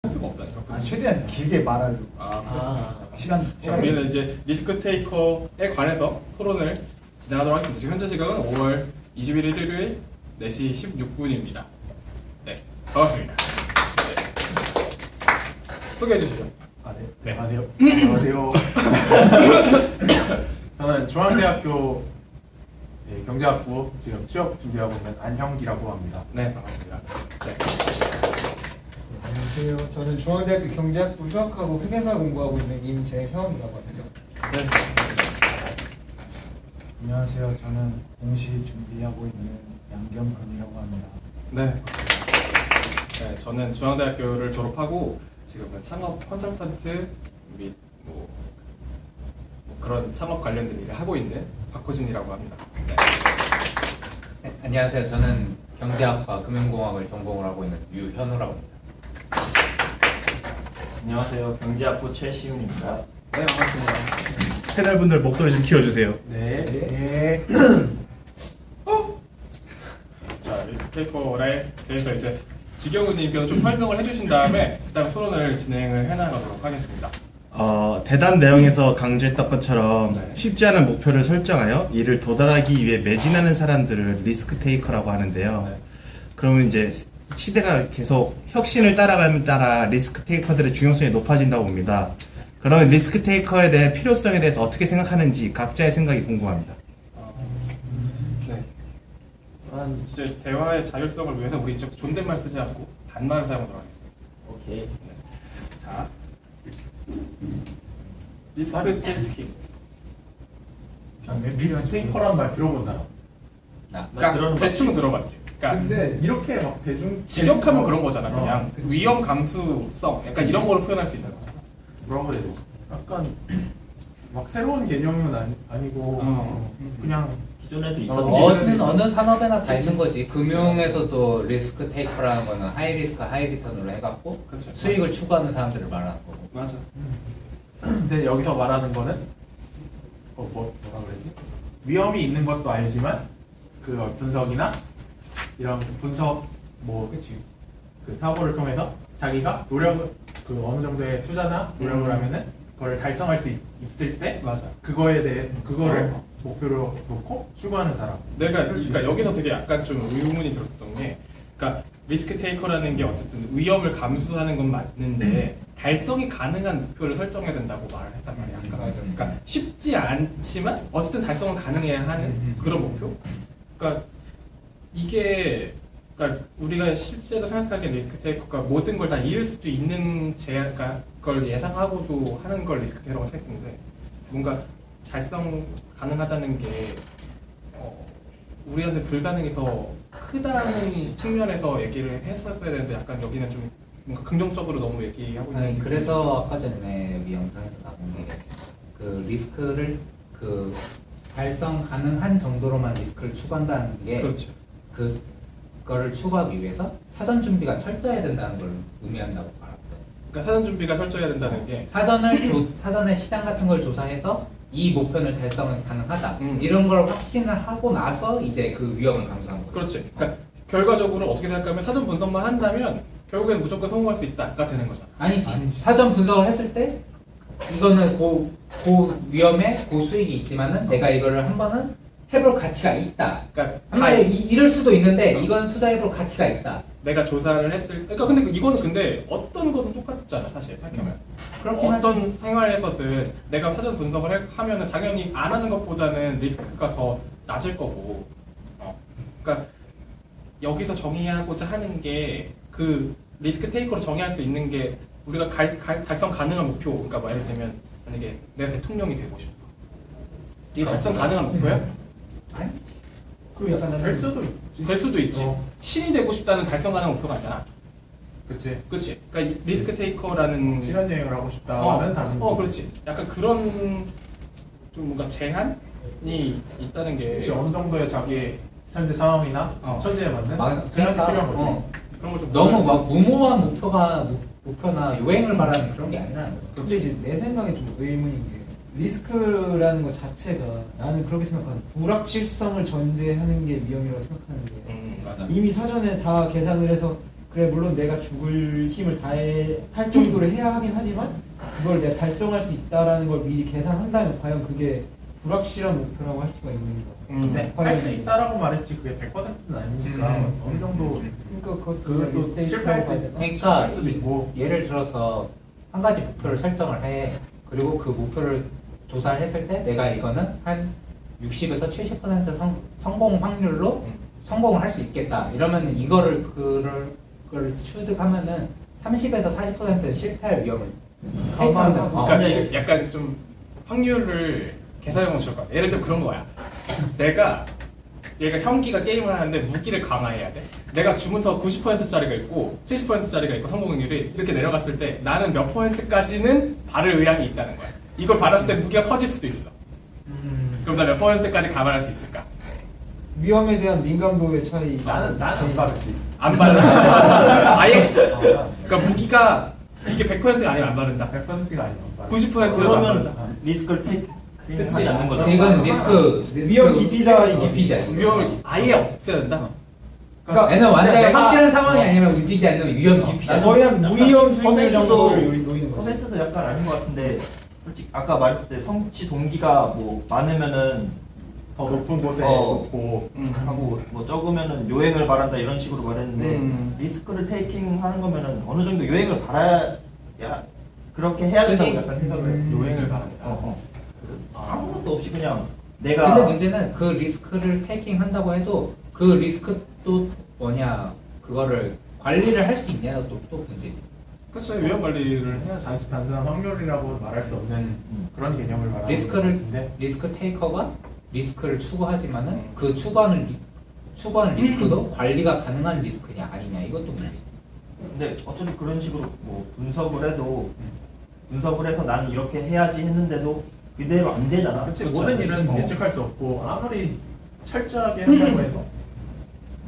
필요가 없다니까. 아, 최대한 길게 말하려고. 시간. 우리는 이제 리스크 테이커에 관해서 토론을 진행하도록 하겠습니다. 지금 현재 시각은 5월 21일 일요일 4시 16분입니다. 네, 반갑습니다. 네. 소개해 주시죠. 네. 안녕하세요. 안녕하세요. 저는 중앙대학교 경제학부 지금 취업 준비하고 있는 안형기라고 합니다. 네, 반갑습니다. 네. 안녕하세요. 저는 중앙대학교 경제학부 휴학하고 회계사 공부하고 있는 임재형이라고 합니다. 네. 안녕하세요. 저는 공시 준비하고 있는 양경근이라고 합니다. 네. 네, 저는 중앙대학교를 졸업하고 지금은 창업 컨설턴트 및 뭐 그런 창업 관련된 일을 하고 있는 박호진이라고 합니다. 네. 네, 안녕하세요. 저는 경제학과 금융공학을 전공을 하고 있는 유현우라고 합니다. 안녕하세요. 경제학부 최시훈입니다. 네, 반갑습니다. 패널분들 목소리 좀 키워주세요. 네. 네. 자, 리스크 페이퍼에 대해서 이제 지경우님께서 좀 설명을 해주신 다음에 일단 토론을 진행을 해나가도록 하겠습니다. 대담 내용에서 강조했던 것처럼 네. 쉽지 않은 목표를 설정하여 이를 도달하기 위해 매진하는 사람들을 리스크 테이커라고 하는데요. 네. 그러면 이제 시대가 계속 혁신을 따라가면 따라 리스크 테이커들의 중요성이 높아진다고 봅니다. 그러면 리스크 테이커에 대한 필요성에 대해서 어떻게 생각하는지 각자의 생각이 궁금합니다. 네. 저는 이제 대화의 자율성을 위해서 우리 이제 존댓말 쓰지 않고 반말을 사용하도록 하겠습니다. 오케이. 자, 리스크 테이킹. 테이커란 말 들어본 사람. 그러니까 대충 들어봤지. 그러니까 근데 이렇게 막 대중 직역하면 그런 거잖아. 그냥 그치. 위험 감수성, 약간 이런 거로 표현할 수 있는 거잖아. 뭐라고 해야 되지? 약간 막 새로운 개념은 아니고 그냥 기존에도 있었지. 어느 산업에나 다 있는 거지. 금융에서도 리스크 테이커라는 거는 하이 리스크 하이 리턴으로 해갖고 그렇죠. 수익을 추구하는 사람들을 말하는 거고. 맞아. 근데 여기서 말하는 거는 뭐라 그러지? 위험이 있는 것도 알지만 그 분석이나 이런 분석 그 사고를 통해서 자기가 노력을 그 어느 정도의 투자나 노력을 하면은 그걸 달성할 수 있을 때 맞아. 그거에 대해 그거를 목표로 놓고 추구하는 사람. 그러니까 여기서 되게 약간 좀 의문이 들었던 게, 그러니까 리스크 테이커라는 게 어쨌든 위험을 감수하는 건 맞는데 달성이 가능한 목표를 설정해야 된다고 말을 했단 말이야. 맞아. 그러니까 쉽지 않지만 어쨌든 달성은 가능해야 하는 그런 목표. 그러니까 이게 그러니까 우리가 실제로 생각하기엔 리스크 테이커가 모든 걸 다 잃을 수도 있는 그러니까 그걸 예상하고도 하는 걸 리스크 테이커라고 생각했는데 뭔가 달성 가능하다는 게 우리한테 불가능이 더 크다는 측면에서 얘기를 했었어야 되는데 약간 여기는 좀 뭔가 긍정적으로 너무 얘기하고 있는. 아니, 그래서 아까 전에 여기 영상에서 나온 게 그 리스크를 그 달성 가능한 정도로만 리스크를 추구한다는 게 그렇죠. 그거를 추구하기 위해서 사전 준비가 철저해야 된다는 걸 의미한다고 말합니다. 그러니까 사전 준비가 철저해야 된다는 게 사전에 시장 같은 걸 조사해서 이 목표는 달성이 가능하다. 이런 걸 확신을 하고 나서 이제 그 위험을 감수하는 거죠. 그렇지. 그러니까 결과적으로 어떻게 생각하면 사전 분석만 한다면 결국엔 무조건 성공할 수 있다가 되는 거잖아. 아니지. 사전 분석을 했을 때 이거는 고 위험에 고 수익이 있지만은 내가 이거를 한 번은 해볼 가치가 있다. 그러니까 한마디로 이럴 수도 있는데 이건 투자해볼 가치가 있다. 내가 조사를 했을 그러니까 근데 이거는 근데 어떤 거든 똑같잖아 사실 생각하면. 그렇긴 하지. 어떤 생활에서든 내가 사전 분석을 하면은 당연히 안 하는 것보다는 리스크가 더 낮을 거고. 그러니까 여기서 정의하고자 하는 게 그 리스크 테이커로 정의할 수 있는 게 우리가 달성 가능한 목표. 그러니까 뭐 예를 들면 만약에 내가 대통령이 되고 싶어. 이게 달성 가능한 목표야? 아니? 그리고 약간 될 수도 있지. 될 수도 있지. 신이 되고 싶다는 달성 가능한 목표가 아니잖아. 그치. 그치? 그러니까 리스크 테이커라는 시간 여행을 하고 싶다는 다른. 그렇지. 약간 그런 좀 뭔가 제한이 있다는 게 이제 어느 정도의 자기의 현재 상황이나 처지에 맞는 제한이 필요한 거지. 그런 걸좀 너무 막 무모한 목표나 요행을 말하는 그런 게 아니라는 거죠. 근데 이제 내 생각에 좀 의문인 게 리스크라는 것 자체가 나는 그렇게 생각하는 불확실성을 전제하는 게 위험이라고 생각하는 게 맞아. 이미 사전에 다 계산을 해서 그래 물론 내가 죽을 힘을 다해 할 정도로 해야 하긴 하지만 그걸 내가 달성할 수 있다라는 걸 미리 계산한다면 과연 그게 불확실한 목표라고 할 수가 있는 거. 근데 할 수 있다라고 말했지 그게 100%는 아니니까 어느 정도 그러니까 그것도 실패할 수 있다. 그러니까 수도 있고. 예를 들어서 한 가지 목표를 설정을 해. 그리고 그 목표를 조사를 했을 때 내가 이거는 한 60에서 70% 성공 확률로 성공을 할 수 있겠다. 이러면 이거를 그걸 취득하면은 30에서 40%는 실패할 위험을 감안하고. 그러니까 이게 약간 좀 확률을 계산해보면 좋을 것 같아. 예를 들면 그런 거야. 얘가 형기가 게임을 하는데 무기를 강화해야 돼. 내가 주문서 90%짜리가 있고 70%짜리가 있고 성공 확률이 이렇게 내려갔을 때 나는 몇 %까지는 바를 의향이 있다는 거야. 이걸 받았을 때 무기가 커질 수도 있어. 그럼 나 몇 %까지 감안할 수 있을까? 위험에 대한 민감도의 차이. 나는 안 바르지. 안 바른다. 아예 그러니까 무기가 이게 100%가 아니면 안 바른다. 100%가 아니야. 90%가 안 그러면 바른다. 리스크를 테이크 그치. 하지 않는 거죠. 이건 리스크 위험 기피자의 기피자. 위험을 아예 없애야 된다. 그러니까 얘는 진짜 완전히 내가- 확실한 상황이 아니면 움직이지 않는 위험 기피자. 거의 한 무위험 수익률 퍼센트도 정도를 놓이는 거지. 퍼센트도 약간 아닌 것 같은데 솔직히 아까 말했을 때 성취 동기가 뭐 많으면은 더 높은 곳에 어. 놓고 하고 뭐 적으면은 요행을 바란다 이런 식으로 말했는데 음. 리스크를 테이킹 하는 거면은 어느 정도 요행을 바라야 그렇게 해야 된다고 그치? 약간 생각을 해. 요행을 바란다. 아무것도 없이 그냥 근데 내가 문제는 그 리스크를 테이킹 한다고 해도 그 리스크도 뭐냐 그거를 관리를 할 수 있냐가 또 문제지. 그렇죠. 위험 관리를 해야지. 단순한 확률이라고 말할 수 없는 그런 개념을 말하는 리스크를- 것 같은데 리스크 테이커가 리스크를 추구하지만은 그 추구하는 리스크도 관리가 가능한 리스크냐 아니냐 이것도 문제지. 근데 어차피 그런 식으로 뭐 분석을 해도 분석을 해서 나는 이렇게 해야지 했는데도 그대로 안 되잖아. 그치 그렇죠. 모든 일은 어. 예측할 수 없고 아무리 철저하게 한다고 해도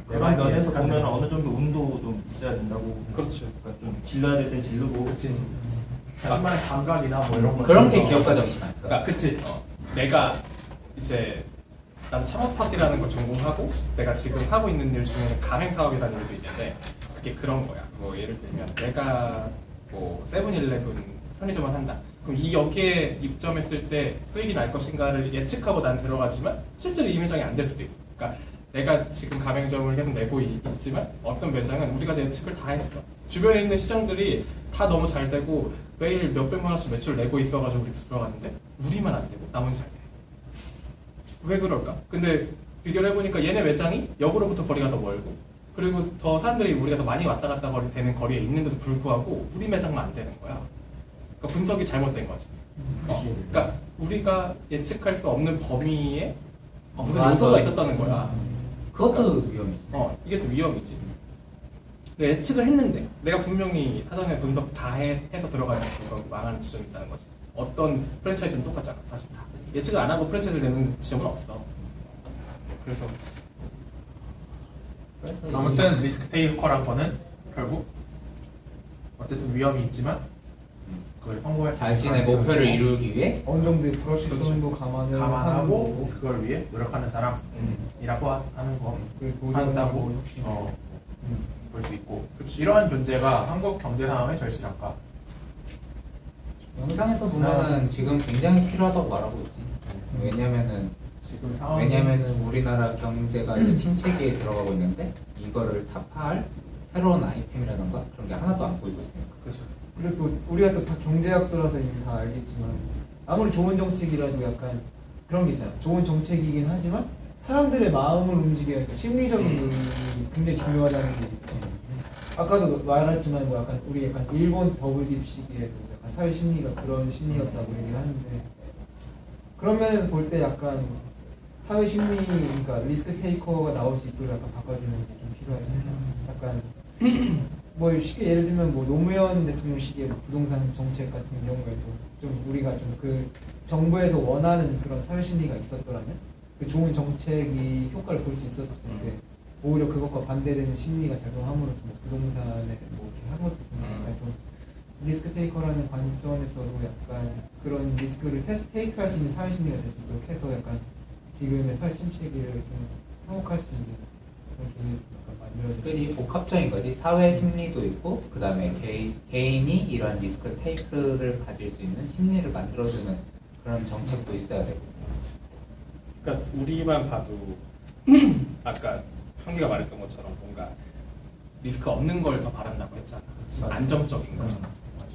그런 면에서 예측하는 보면 어느 정도 운도 좀 있어야 된다고. 그렇죠. 그러니까 좀 질러야 될 때 질르고. 그치 자신만의 감각이나 뭐 이런 거 그런 게 기업가 정신 아닐까? 그러니까 그치. 내가 이제 나도 창업학이라는 걸 전공하고 내가 지금 하고 있는 일 중에는 가맹 사업이라는 일도 있는데 그게 그런 거야. 뭐 예를 들면 내가 뭐 세븐일레븐 편의점을 한다. 그럼 이 여기에 입점했을 때 수익이 날 것인가를 예측하고 난 들어가지만 실제로 이 매장이 안 될 수도 있어. 그러니까 내가 지금 가맹점을 계속 내고 있지만 어떤 매장은 우리가 예측을 다 했어. 주변에 있는 시장들이 다 너무 잘 되고 매일 몇백만 원씩 매출을 내고 있어가지고 우리 들어갔는데 우리만 안 되고 나머지 잘 돼. 왜 그럴까? 근데 비교를 해보니까 얘네 매장이 역으로부터 거리가 더 멀고 그리고 더 사람들이 우리가 더 많이 왔다 갔다 되는 거리에 있는데도 불구하고 우리 매장만 안 되는 거야. 그러니까 분석이 잘못된 거지. 그러니까 우리가 예측할 수 없는 범위에 무슨 맞아. 요소가 있었다는 거야. 그것도 위험이지. 이게 또 위험이지. 근데 예측을 했는데 내가 분명히 사전에 분석 다 해서 들어가는 건 망하는 지점이 있다는 거지. 어떤 프랜차이즈는 똑같잖아. 사실 다. 예측을 안 하고 프랜차이즈를 내는 지점은 없어. 그래서 아무튼 리스크 테이커란 거는 결국 어쨌든 위험이 있지만 그걸 성공할 수 자신의 있는 목표를 사람이 이루기 위해 어느 정도의 불확실성도 감안을 감안하고 하고 그걸 위해 노력하는 사람이라고 하는 거 그리고 한다고 도전하고 혁신. 볼 수 있고 이러한 존재가 한국 경제 상황의 절실한가? 영상에서 보면은 지금 굉장히 필요하다고 말하고 있지. 왜냐면은 지금 상황 왜냐면은 우리나라 경제가 이제 침체기에 들어가고 있는데 이거를 타파할 새로운 아이템이라던가 그런 게 하나도 안 보이고 있으니까. 그렇죠. 그리고 또 우리가 또 다 경제학도라서 이미 다 알겠지만 아무리 좋은 정책이라도 약간 그런 게 있잖아. 좋은 정책이긴 하지만 사람들의 마음을 움직여야 하니까 심리적인 요인이 굉장히 중요하다는 게 있어요. 아까도 말했지만 뭐 약간 우리 약간 일본 더블립 시기에도 약간 사회 심리가 그런 심리였다고 얘기를 하는데 그런 면에서 볼 때 약간 사회 심리 그러니까 리스크 테이커가 나올 수 있도록 약간 바꿔주는 게 좀 필요하지 않나. 약간 뭐 쉽게 예를 들면 뭐 노무현 대통령 시기에 뭐 부동산 정책 같은 경우에도 좀 우리가 좀 그 정부에서 원하는 그런 사회 심리가 있었더라면 그 좋은 정책이 효과를 볼 수 있었을 텐데 오히려 그것과 반대되는 심리가 작용함으로써 뭐 부동산에 뭐 이렇게 한 것도 있으니까 좀 리스크 테이커라는 관점에서도 약간 그런 리스크를 테이크할 수 있는 사회 심리가 될 수 있도록 해서 약간 지금의 사회 침체기를 좀 회복할 수 있는 그렇게 약간 만들어져. 그게 복합적인 거지. 사회 심리도 있고 그 다음에 개인이 이런 리스크 테이크를 가질 수 있는 심리를 만들어주는 그런 정책도 있어야 되고. 그러니까 우리만 봐도 아까 형기가 말했던 것처럼 뭔가 리스크 없는 걸 더 바란다고 했잖아. 맞아. 안정적인 거.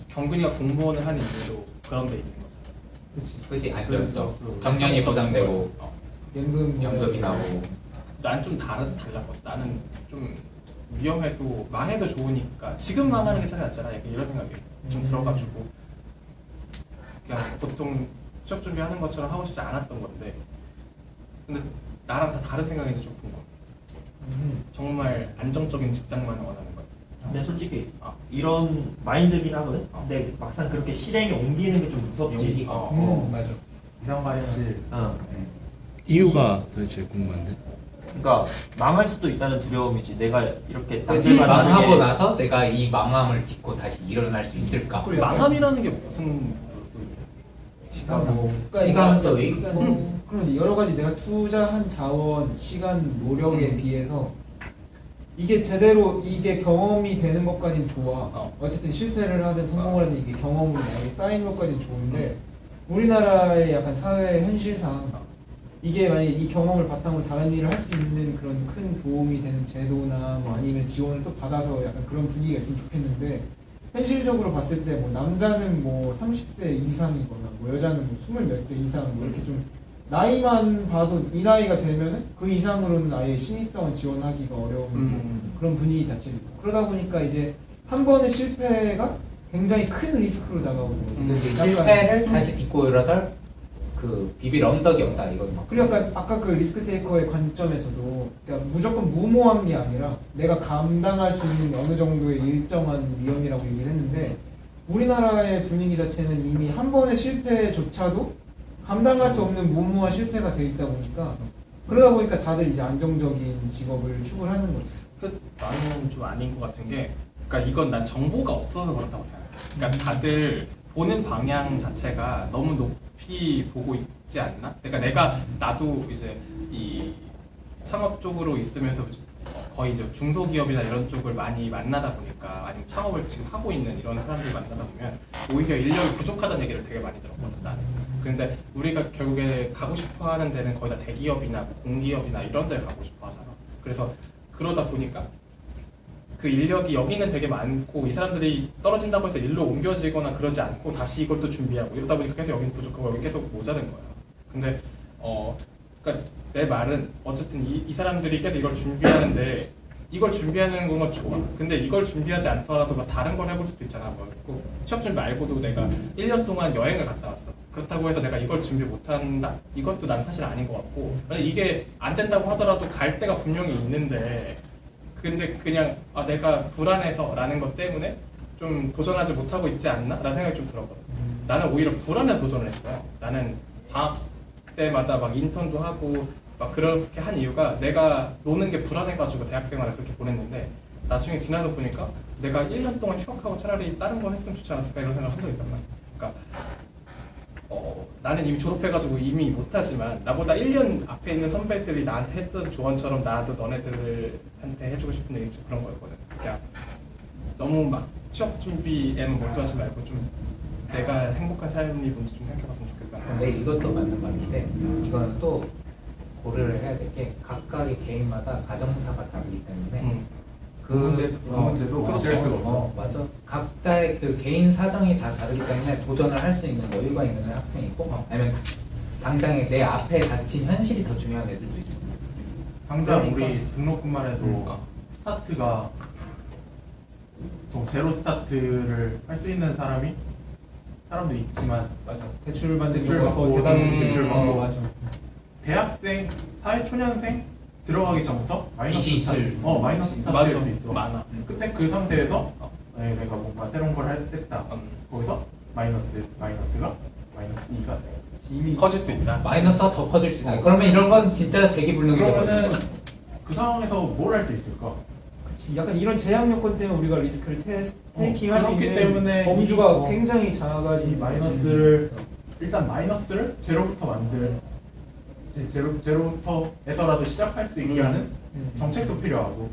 경근이가 공무원을 하는 이유도 그런 데 있는 거잖아. 그치 안정적. 그렇죠. 정년이 보장되고 연금이 나오고. 난 좀 달랐거든. 나는 좀 위험해도 망해도 좋으니까 지금 망하는 게 차라리 낫잖아. 약간 이런 생각이 좀 들어가지고 그냥 보통 취업 준비하는 것처럼 하고 싶지 않았던 건데 근데 나랑 다 다른 생각인지 좀 궁금해. 정말 안정적인 직장만 원하는 거야. 근데 솔직히 이런 마인드긴 하거든. 근데 막상 그렇게 실행에 옮기는 게 좀 무섭지. 용기가. 맞아. 이상발현실. 이유가 도대체 궁금한데. 그러니까 망할 수도 있다는 두려움이지. 내가 이렇게 그치, 남들만 하는 망하고 게 나서 내가 이 망함을 딛고 다시 일어날 수 있을까? 그리고 망함이라는 게 무슨 시간도 있고. 그런 여러 가지 내가 투자한 자원, 시간, 노력에 비해서 이게 제대로 이게 경험이 되는 것까지는 좋아. 어쨌든 실패를 하든 성공을 하든 이게 경험으로 나에게 쌓인 것까지는 좋은데 우리나라의 약간 사회 현실상 이게 만약에 이 경험을 바탕으로 다른 일을 할 수 있는 그런 큰 도움이 되는 제도나 뭐 아니면 지원을 또 받아서 약간 그런 분위기가 있으면 좋겠는데 현실적으로 봤을 때 뭐 남자는 뭐 30세 이상이거나 뭐 여자는 뭐 20몇 세 이상 뭐 이렇게 좀 나이만 봐도 이 나이가 되면은 그 이상으로는 아예 신입사원 지원하기가 어려운 그런 분위기 자체도 있고 그러다 보니까 이제 한 번의 실패가 굉장히 큰 리스크로 다가오는 거지. 그치, 약간 실패를 다시 딛고 일어설 그 비빌 언덕이 없다 이건 막. 그리고 약간 아까 그 리스크 테이커의 관점에서도 그러니까 무조건 무모한 게 아니라 내가 감당할 수 있는 어느 정도의 일정한 위험이라고 얘기를 했는데 우리나라의 분위기 자체는 이미 한 번의 실패조차도 감당할 수 없는 무모한 실패가 돼 있다 보니까 그러다 보니까 다들 이제 안정적인 직업을 추구를 하는 거죠. 나는 좀 아닌 것 같은 게 그러니까 이건 난 정보가 없어서 그렇다고 생각해. 그러니까 다들 보는 방향 자체가 너무 높이 보고 있지 않나? 그러니까 나도 이제 이 창업 쪽으로 있으면서 거의 이제 중소기업이나 이런 쪽을 많이 만나다 보니까 아니면 창업을 지금 하고 있는 이런 사람들 만나다 보면 오히려 인력이 부족하다는 얘기를 되게 많이 들었거든 나는. 근데 우리가 결국에 가고 싶어 하는 데는 거의 다 대기업이나 공기업이나 이런 데를 가고 싶어 하잖아. 그래서 그러다 보니까 그 인력이 여기는 되게 많고 이 사람들이 떨어진다고 해서 일로 옮겨지거나 그러지 않고 다시 이걸 또 준비하고 이러다 보니까 계속 여기는 부족하고 여기 계속 모자른 거야. 근데 그러니까 내 말은 어쨌든 이 사람들이 계속 이걸 준비하는데 이걸 준비하는 건 좋아. 근데 이걸 준비하지 않더라도 막 다른 걸 해볼 수도 있잖아. 뭐 취업 준비 말고도 내가 1년 동안 여행을 갔다 왔어. 그렇다고 해서 내가 이걸 준비 못한다. 이것도 난 사실 아닌 것 같고 만약 이게 안 된다고 하더라도 갈 데가 분명히 있는데 근데 그냥 내가 불안해서 라는 것 때문에 좀 도전하지 못하고 있지 않나? 라는 생각이 좀 들었거든. 나는 오히려 불안해서 도전을 했어요. 나는 방학 때마다 막 인턴도 하고 막 그렇게 한 이유가 내가 노는 게 불안해가지고 대학생활을 그렇게 보냈는데 나중에 지나서 보니까 내가 1년 동안 휴학하고 차라리 다른 거 했으면 좋지 않았을까 이런 생각을 한 적이 있단 말이야. 그러니까 나는 이미 졸업해가지고 이미 못하지만 나보다 1년 앞에 있는 선배들이 나한테 했던 조언처럼 나도 너네들한테 해주고 싶은 얘기 좀 그런 거였거든. 그냥 너무 막 취업 준비에만 몰두하지 말고 좀 내가 행복한 삶이 뭔지 좀 생각해봤으면 좋겠다. 근데 이것도 맞는 말인데 이건 또 고려를 해야 될 게 각각의 개인마다 가정사가 다르기 때문에 문제도 어쩔 수가 없어. 맞아. 각자의 그 개인 사정이 다 다르기 때문에 도전을 할 수 있는 여유가 있는 학생이 있고 아니면 당장에 내 앞에 닥친 현실이 더 중요한 애들도 있어. 당장 그러니까. 우리 등록금만 해도 스타트가 제로 스타트를 할 수 있는 사람도 있지만 맞아. 대출 받는 대출 경우가 받고 대다수 대출 받고 맞아. 대학생, 사회초년생 들어가기 전부터 마이너스 빚이 있을. 마이너스 스타트일 맞아. 수 있어. 많아. 그때 그 상태에서 내가 뭔가 새로운 걸 했다. 거기서 마이너스가 마이너스 2가 돼. 이미 커질 수 있다. 마이너스가 더 커질 수 있다. 그러면 이런 건 진짜 재기불능이 그러면은 되거든. 그 상황에서 뭘 할 수 있을까? 그치. 약간 이런 제약 요건 때문에 우리가 리스크를 테이킹 할 수 그렇기 있는 때문에 범주가 굉장히 작아진 이 마이너스를 일단 마이너스를 제로부터 제로부터에서라도 시작할 수 있게 하는 정책도 필요하고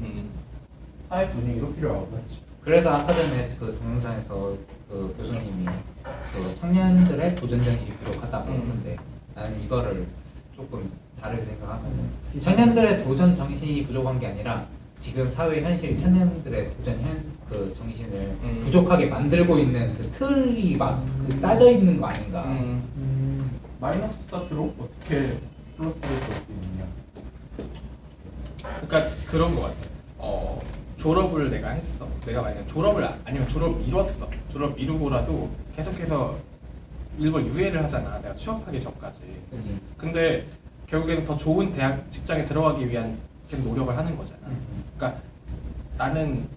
사회 분위기도 필요하고. 그래서 아까 전에 그 동영상에서 그 교수님이 그 청년들의 도전 정신이 부족하다고 했는데 나는 이거를 조금 다르게 생각하면은 청년들의 도전 정신이 부족한 게 아니라 지금 사회 현실이 청년들의 그 정신을 부족하게 만들고 있는 그 틀이 막 그 짜져 있는 거 아닌가. 마이너스 스타트로 어떻게 플러스를 볼 수 있느냐. 그러니까 그런 것 같아. 졸업을 내가 했어. 내가 만약에 졸업을 아니면 졸업 미뤘어. 졸업 미루고라도 계속해서 일본 유예를 하잖아. 내가 취업하기 전까지. 그치? 근데 결국에는 더 좋은 대학 직장에 들어가기 위한 계속 노력을 하는 거잖아. 그러니까 나는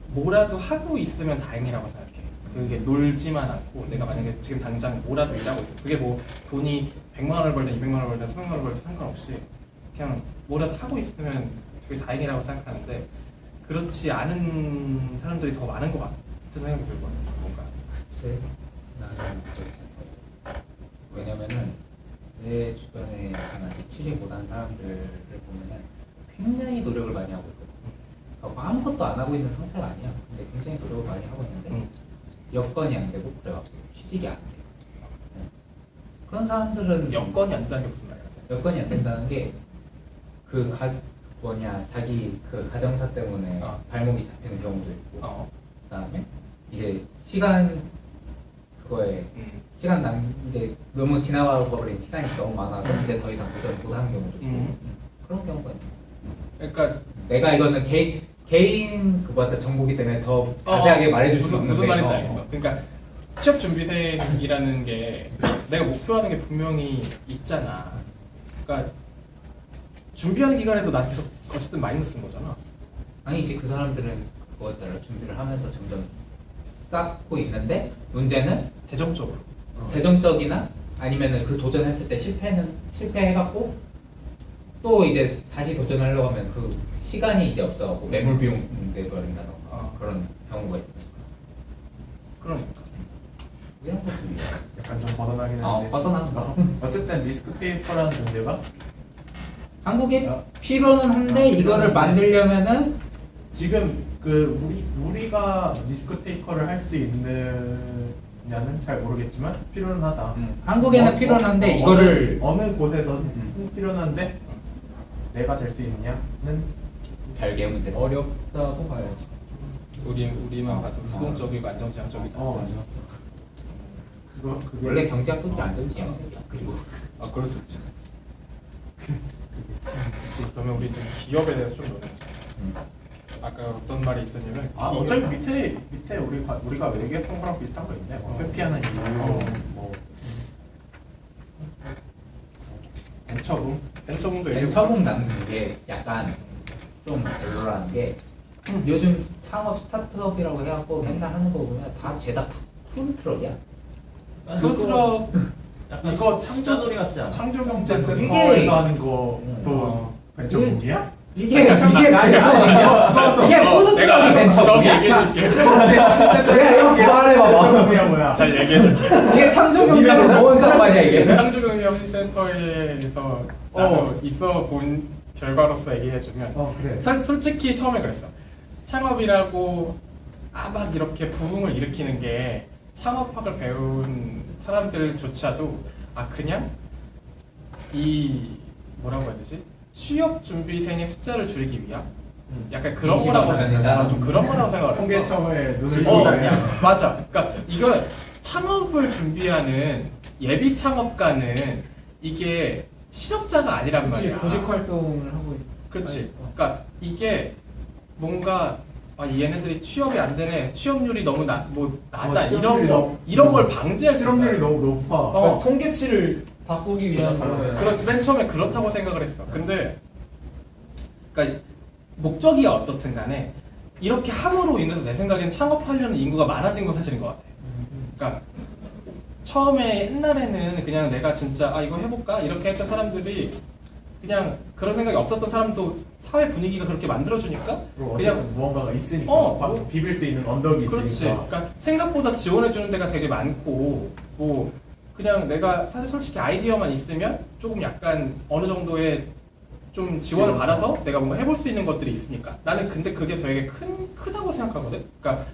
뭐라도 하고 있으면 다행이라고 생각해. 그게 놀지만 않고 내가 만약에 지금 당장 뭐라도 일하고 있어. 그게 뭐 돈이 100만 원을 벌든 200만 원을 벌든 300만 원을 벌든 상관없이 그냥 뭐라도 하고 있으면 되게 다행이라고 생각하는데 그렇지 않은 사람들이 더 많은 것 같은 생각이 들거든. 뭔가. 글쎄, 나는 그렇지 않아. 왜냐면은 내 주변에 아직 취직 못한 사람들을 보면은 굉장히 노력을 많이 하고 있거든. 그러니까 아무것도 안 하고 있는 상태가 아니야. 근데 굉장히 노력을 많이 하고 있는데 여건이 안 되고 그래가지고 취직이 안 돼. 그런 사람들은 여건이 안 된다는 게 무슨 말이야? 여건이 안 된다는 게 그 자기 그 가정사 때문에 발목이 잡히는 경우도 있고 그다음에 이제 시간 그거에 시간 이제 너무 지나가 버린 시간이 너무 많아서 이제 더 이상 도전 못하는 경우도 있고 그런 경우가 있네. 그러니까 내가 이거는 개인 그보다 정보기 때문에 더 자세하게 말해줄 수 없는데 무슨 말인지 알겠어. 그러니까 취업 준비생이라는 게 내가 목표하는 게 분명히 있잖아. 그러니까 준비하는 기간에도 난 계속 어쨌든 마이너스인 거잖아. 아니지 그 사람들은 그거에 따라 준비를 하면서 점점 쌓고 있는데 문제는 재정적으로. 재정적이나 아니면은 그 도전했을 때 실패해갖고 또 이제 다시 도전하려고 하면 그 시간이 이제 없어갖고 매몰 비용 내버린다던가 그런 경우가 있으니까. 그러니까. 이런 것들이 약간 좀 벗어나긴 한데. 벗어나는 거. 어쨌든 리스크 테이커라는 존재가 한국에 필요는 한데 이거를 만들려면은 지금 그 우리가 리스크 테이커를 할 수 있느냐는 잘 모르겠지만 필요는 하다. 한국에는 필요는 한데 이거를 어느 곳에서는 필요한데 내가 될 수 있느냐는 별개의 문제. 어렵다고 봐야지. 우리만 봐도 수동적이고 안정지향적이다. 맞아. 그게 원래 경제학도 안전지향적이야. 그리고 그럴 수 있지. 그치. 그러면 우리 좀 기업에 대해서 좀 논해보자. 아까 어떤 말이 있었냐면 어차피 밑에 우리가 얘기했던 거랑 비슷한 거 있네. 회피하는 이유, 뭐 벤처붐도 벤처붐 나는 게 약간 좀 별로라는 게 요즘 창업 스타트업이라고 해갖고 맨날 하는 거 보면 다 죄다 푸드트럭이야. 푸드트럭 약간 이거 창조놀이 같지 않아? 창조경제센터에서 하는 거도 벤처붐이야? 이게 푸드트럭이 벤처붐이야? 얘기해줄게. 내가 이거 말해봐봐. 뭐야? 잘 얘기해줄게. 이게 창조경제랑 뭔 상관이야 이게? 창조경제혁신센터에서 나도 있어 본 결과로서 얘기해주면 그래. 솔직히 처음에 그랬어. 창업이라고 막 이렇게 부흥을 일으키는 게 창업학을 배운 사람들조차도 그냥 이 뭐라고 해야 되지? 취업 준비생의 숫자를 줄이기 위한 약간 그런 거라고 좀 그런 거라고 생각을 했어. 통계청에 눈을 맞아. 그러니까 이건 창업을 준비하는 예비 창업가는 이게 실업자가 아니란 그치, 말이야. 구직 활동을 하고 그렇지. 그러니까 이게 뭔가 얘네들이 취업이 안 되네, 취업률이 너무 낮아 이런 걸 방지할 수 있어. 실업률이 너무 높아. 그러니까 통계치를 바꾸기 위한 거예요. 맨 처음에 그렇다고 생각을 했어. 근데 그러니까 목적이 어떻든 간에 이렇게 함으로 인해서 내 생각엔 창업하려는 인구가 많아진 건 사실인 것 같아. 그러니까 처음에 옛날에는 그냥 내가 진짜 이거 해볼까 이렇게 했던 사람들이 그냥 그런 생각이 없었던 사람도 사회 분위기가 그렇게 만들어주니까 그냥 무언가가 있으니까 비빌 수 있는 언덕이 그렇지. 있으니까. 그러니까 생각보다 지원해주는 데가 되게 많고 그냥 내가 사실 솔직히 아이디어만 있으면 조금 약간 어느 정도의 좀 지원을 받아서 내가 뭔가 해볼 수 있는 것들이 있으니까. 나는 근데 그게 되게 크다고 생각하거든. 그러니까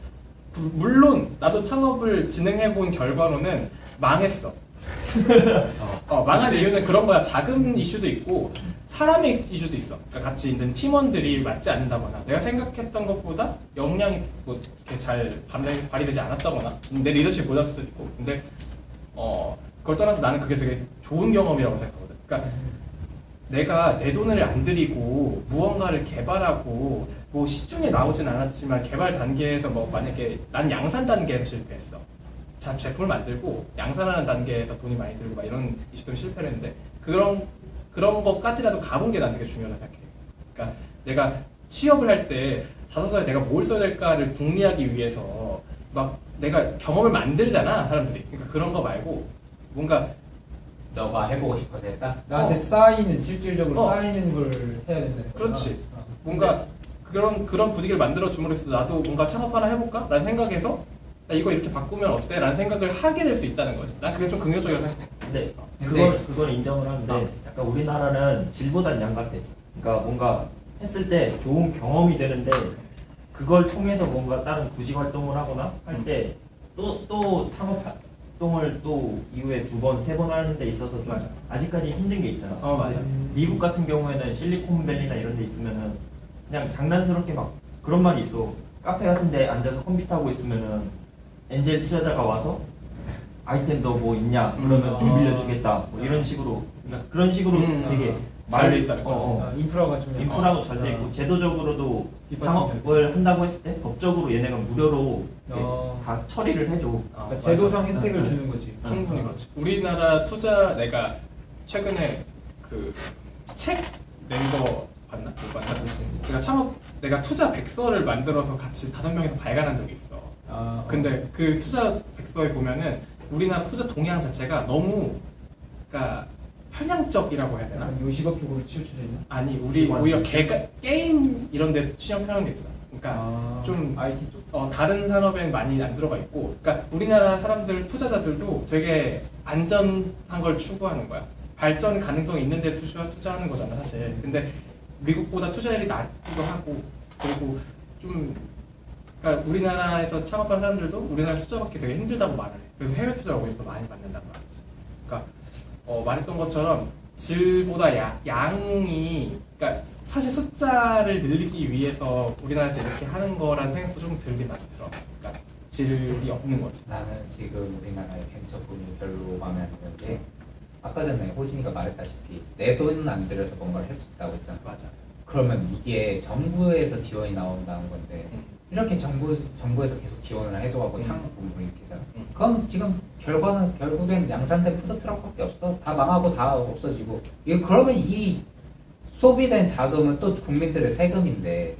물론 나도 창업을 진행해본 결과로는 망했어. 망한 이유는 그런 거야. 자금 이슈도 있고 사람의 이슈도 있어. 그러니까 같이 있는 팀원들이 맞지 않는다거나 내가 생각했던 것보다 역량이 뭐 이렇게 잘 발휘되지 않았다거나 내 리더십이 모자랄 수도 있고. 근데 그걸 떠나서 나는 그게 되게 좋은 경험이라고 생각하거든. 그러니까 내가 내 돈을 안 들이고 무언가를 개발하고 뭐 시중에 나오진 않았지만 개발 단계에서 뭐 만약에 난 양산 단계에서 실패했어. 제품을 만들고 양산하는 단계에서 돈이 많이 들고 막 이런 이슈 때문에 실패를 했는데 그런 것까지라도 가본 게 난 되게 중요하다고 생각해. 그러니까 내가 취업을 할 때 자소서에 내가 뭘 써야 될까를 궁리하기 위해서 막 내가 경험을 만들잖아 사람들이. 그러니까 그런 거 말고 뭔가 너가 해보고 싶어서 했다? 나한테 쌓이는 실질적으로 어. 쌓이는 걸 해야 된다. 그렇지. 뭔가 그런 부디기를 만들어 줌으로써 나도 뭔가 창업 하나 해볼까? 라는 생각에서 나 이거 이렇게 바꾸면 어때? 라는 생각을 하게 될 수 있다는 거지. 난 그게 좀 긍정적이라고 생각해. 근데 근데- 그건 인정을 하는데 어. 약간 우리나라는 질보단 양 같아. 그러니까 뭔가 했을 때 좋은 경험이 되는데 그걸 통해서 뭔가 다른 구직 활동을 하거나 할 때 또 창업 활동을 또 이후에 2번, 3번 하는 데 있어서 좀 맞아. 아직까지 힘든 게 있잖아. 맞아. 미국 같은 경우에는 실리콘밸리나 이런 데 있으면은 그냥 장난스럽게 막 그런 말이 있어. 카페 같은 데 앉아서 컴퓨터 하고 있으면은 엔젤 투자자가 와서 아이템 너 뭐 있냐? 그러면 돈 빌려주겠다. 뭐 이런 식으로 그러니까 그런 식으로 되게 잘 돼 있다는 거지. 인프라가 좀 인프라도 잘 돼 있고 제도적으로도 뒷받침이 창업을 한다고 했을 때 법적으로 얘네가 무료로 이렇게 어. 다 처리를 해줘. 그러니까 제도상 혜택을 맞아. 주는 거지. 충분히 그렇지. 우리나라 투자 내가 최근에 그 책 낸 거 봤나? 못 봤나? 내가 투자 백서를 만들어서 같이 5명이서 발간한 적이 있어. 근데 그 투자 백서에 보면은 우리나라 투자 동향 자체가 너무 그러니까 편향적이라고 해야 되나? 요식업 쪽으로 치우쳐져 있나? 아니 우리 오히려 게임 이런 데 취향 편향이 있어. 그러니까 좀 IT 쪽. 다른 산업엔 많이 안 들어가 있고, 그러니까 우리나라 사람들 투자자들도 되게 안전한 걸 추구하는 거야. 발전 가능성 있는 데 투자하는 거잖아 사실. 근데 미국보다 투자율이 낮기도 하고, 그리고 좀 그러니까 우리나라에서 창업한 사람들도 우리나라 투자 받기 되게 힘들다고 말을 해. 그래서 해외 투자를 오히려 더 많이 받는단 말이지. 그러니까 말했던 것처럼 질보다 양이, 그러니까 사실 숫자를 늘리기 위해서 우리나라에서 이렇게 하는 거라는 생각도 좀 들긴 나도 들어. 그러니까 질이 없는 거지. 나는 지금 우리나라의 벤처붐이 별로 마음에 안 드는데 아까 전에 호진이가 말했다시피 내 돈 안 들여서 뭔가를 할 수 있다고 했잖아. 맞아. 그러면 이게 정부에서 지원이 나온다는 건데 이렇게 정부에서 계속 지원을 해줘가고 창업붐을 일으키잖아. 그럼 지금 결국엔 양산된 푸드트럭밖에 없어. 다 망하고 다 없어지고. 그러면 이 소비된 자금은 또 국민들의 세금인데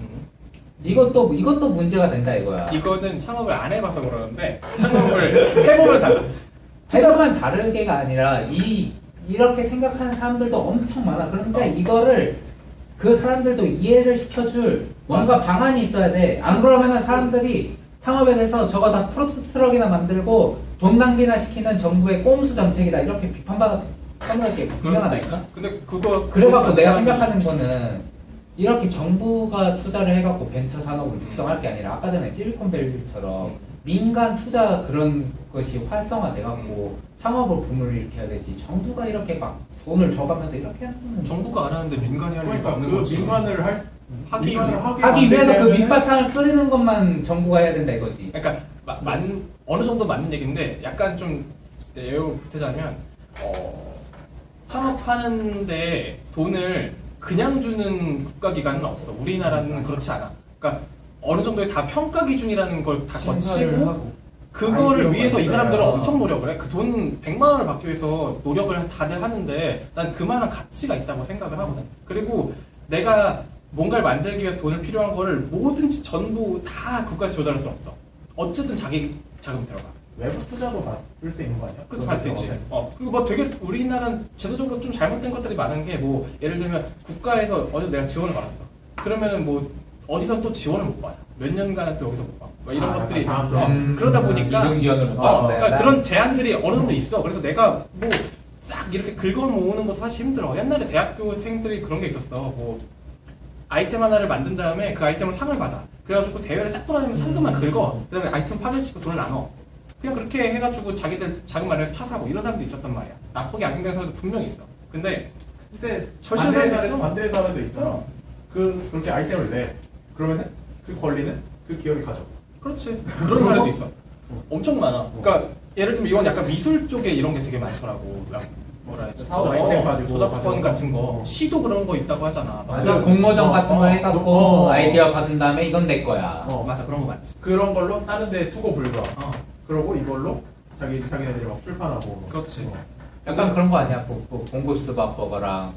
이것도 문제가 된다 이거야. 이거는 창업을 안 해봐서 그러는데 창업을 해보면 달라. 해보면 다르게가 아니라 이렇게 생각하는 사람들도 엄청 많아. 그러니까 이거를 그 사람들도 이해를 시켜줄 뭔가 방안이 있어야 돼. 안 그러면은 사람들이 창업에 대해서 저거 다 푸드트럭이나 만들고 돈 낭비나 시키는 정부의 꼼수 정책이다 이렇게 비판받는 게 분명하다니까. 근데 그거 그래갖고 내가 생각하는 거는 이렇게 정부가 투자를 해갖고 벤처 산업을 육성할 게 아니라 아까 전에 실리콘밸리처럼 민간 투자 그런 것이 활성화돼갖고 창업을 붐을 일으켜야 되지. 정부가 이렇게 막 돈을 줘가면서 이렇게 하는 정부가 안 하는데 민간이 할 이유가 그러니까 없는 그 거지. 민간을 하기 위해서 그 밑바탕을 끓이는 것만 정부가 해야 된다 이거지. 그러니까 어느 정도 맞는 얘기인데 약간 좀 예를 보태자면 창업하는데 돈을 그냥 주는 국가기관은 없어. 우리나라는 그렇지 않아. 그러니까 어느 정도의 다 평가 기준이라는 걸 다 거치고 하고. 그거를 위해서 이 사람들은 있어야. 엄청 노력을 해. 그 돈 100만 원을 받기 위해서 노력을 다들 하는데 난 그만한 가치가 있다고 생각을 하거든. 그리고 내가 뭔가를 만들기 위해서 돈을 필요한 거를 뭐든지 전부 다 국가에서 조달할 수는 없어. 어쨌든 자기 자금이 들어가. 외부 투자도 받을 수 있는 거 아니야? 그것도 할 수 있지. 그리고 뭐 되게 우리나라는 제도적으로 좀 잘못된 것들이 많은 게 뭐 예를 들면 국가에서 어디서 내가 지원을 받았어. 그러면은 뭐 어디서 또 지원을 못 받아. 몇 년간은 또 여기서 못 받아. 뭐 이런 것들이 사람들. 그러다 보니까 이중 지원을 못 받는다. 그러니까 그런 제한들이 어느 정도 있어. 그래서 내가 뭐 싹 이렇게 긁어 모으는 것도 사실 힘들어. 옛날에 대학교생들이 그런 게 있었어. 뭐 아이템 하나를 만든 다음에 그 아이템을 상을 받아. 그래가지고 대회를 싹 돌아다니면서 상금만 긁어. 그다음에 아이템 파괴시키고 돈을 나눠. 그냥 그렇게 해가지고 자기들 자금 마련해서 차 사고 이런 사람도 있었단 말이야. 나쁘게 악용되는 사람도 분명히 있어. 근데 근데 절실한 반대의 사람도 있어. 반대의 사람도 있잖아. 그렇게 아이템을 내. 그러면은 그 권리는 그 기업이 가져. 그렇지. 그런 사례도 있어. 엄청 많아. 그러니까 예를 들면 이건 약간 미술 쪽에 이런 게 되게 많더라고. 막 뭐라 해야지? 사업 아이템 가지고 저작권 가져온 같은 거. 시도 그런 거 있다고 하잖아. 맞아, 공모전 같은 거 해갖고 어. 아이디어 받은 다음에 이건 내 거야. 맞아, 그런 거 많지. 그런 걸로 다른 데 투고 불가. 어, 그러고 이걸로 자기네들이 막 출판하고. 뭐. 그렇지. 약간 그런 거 아니야? 봉구스바버거랑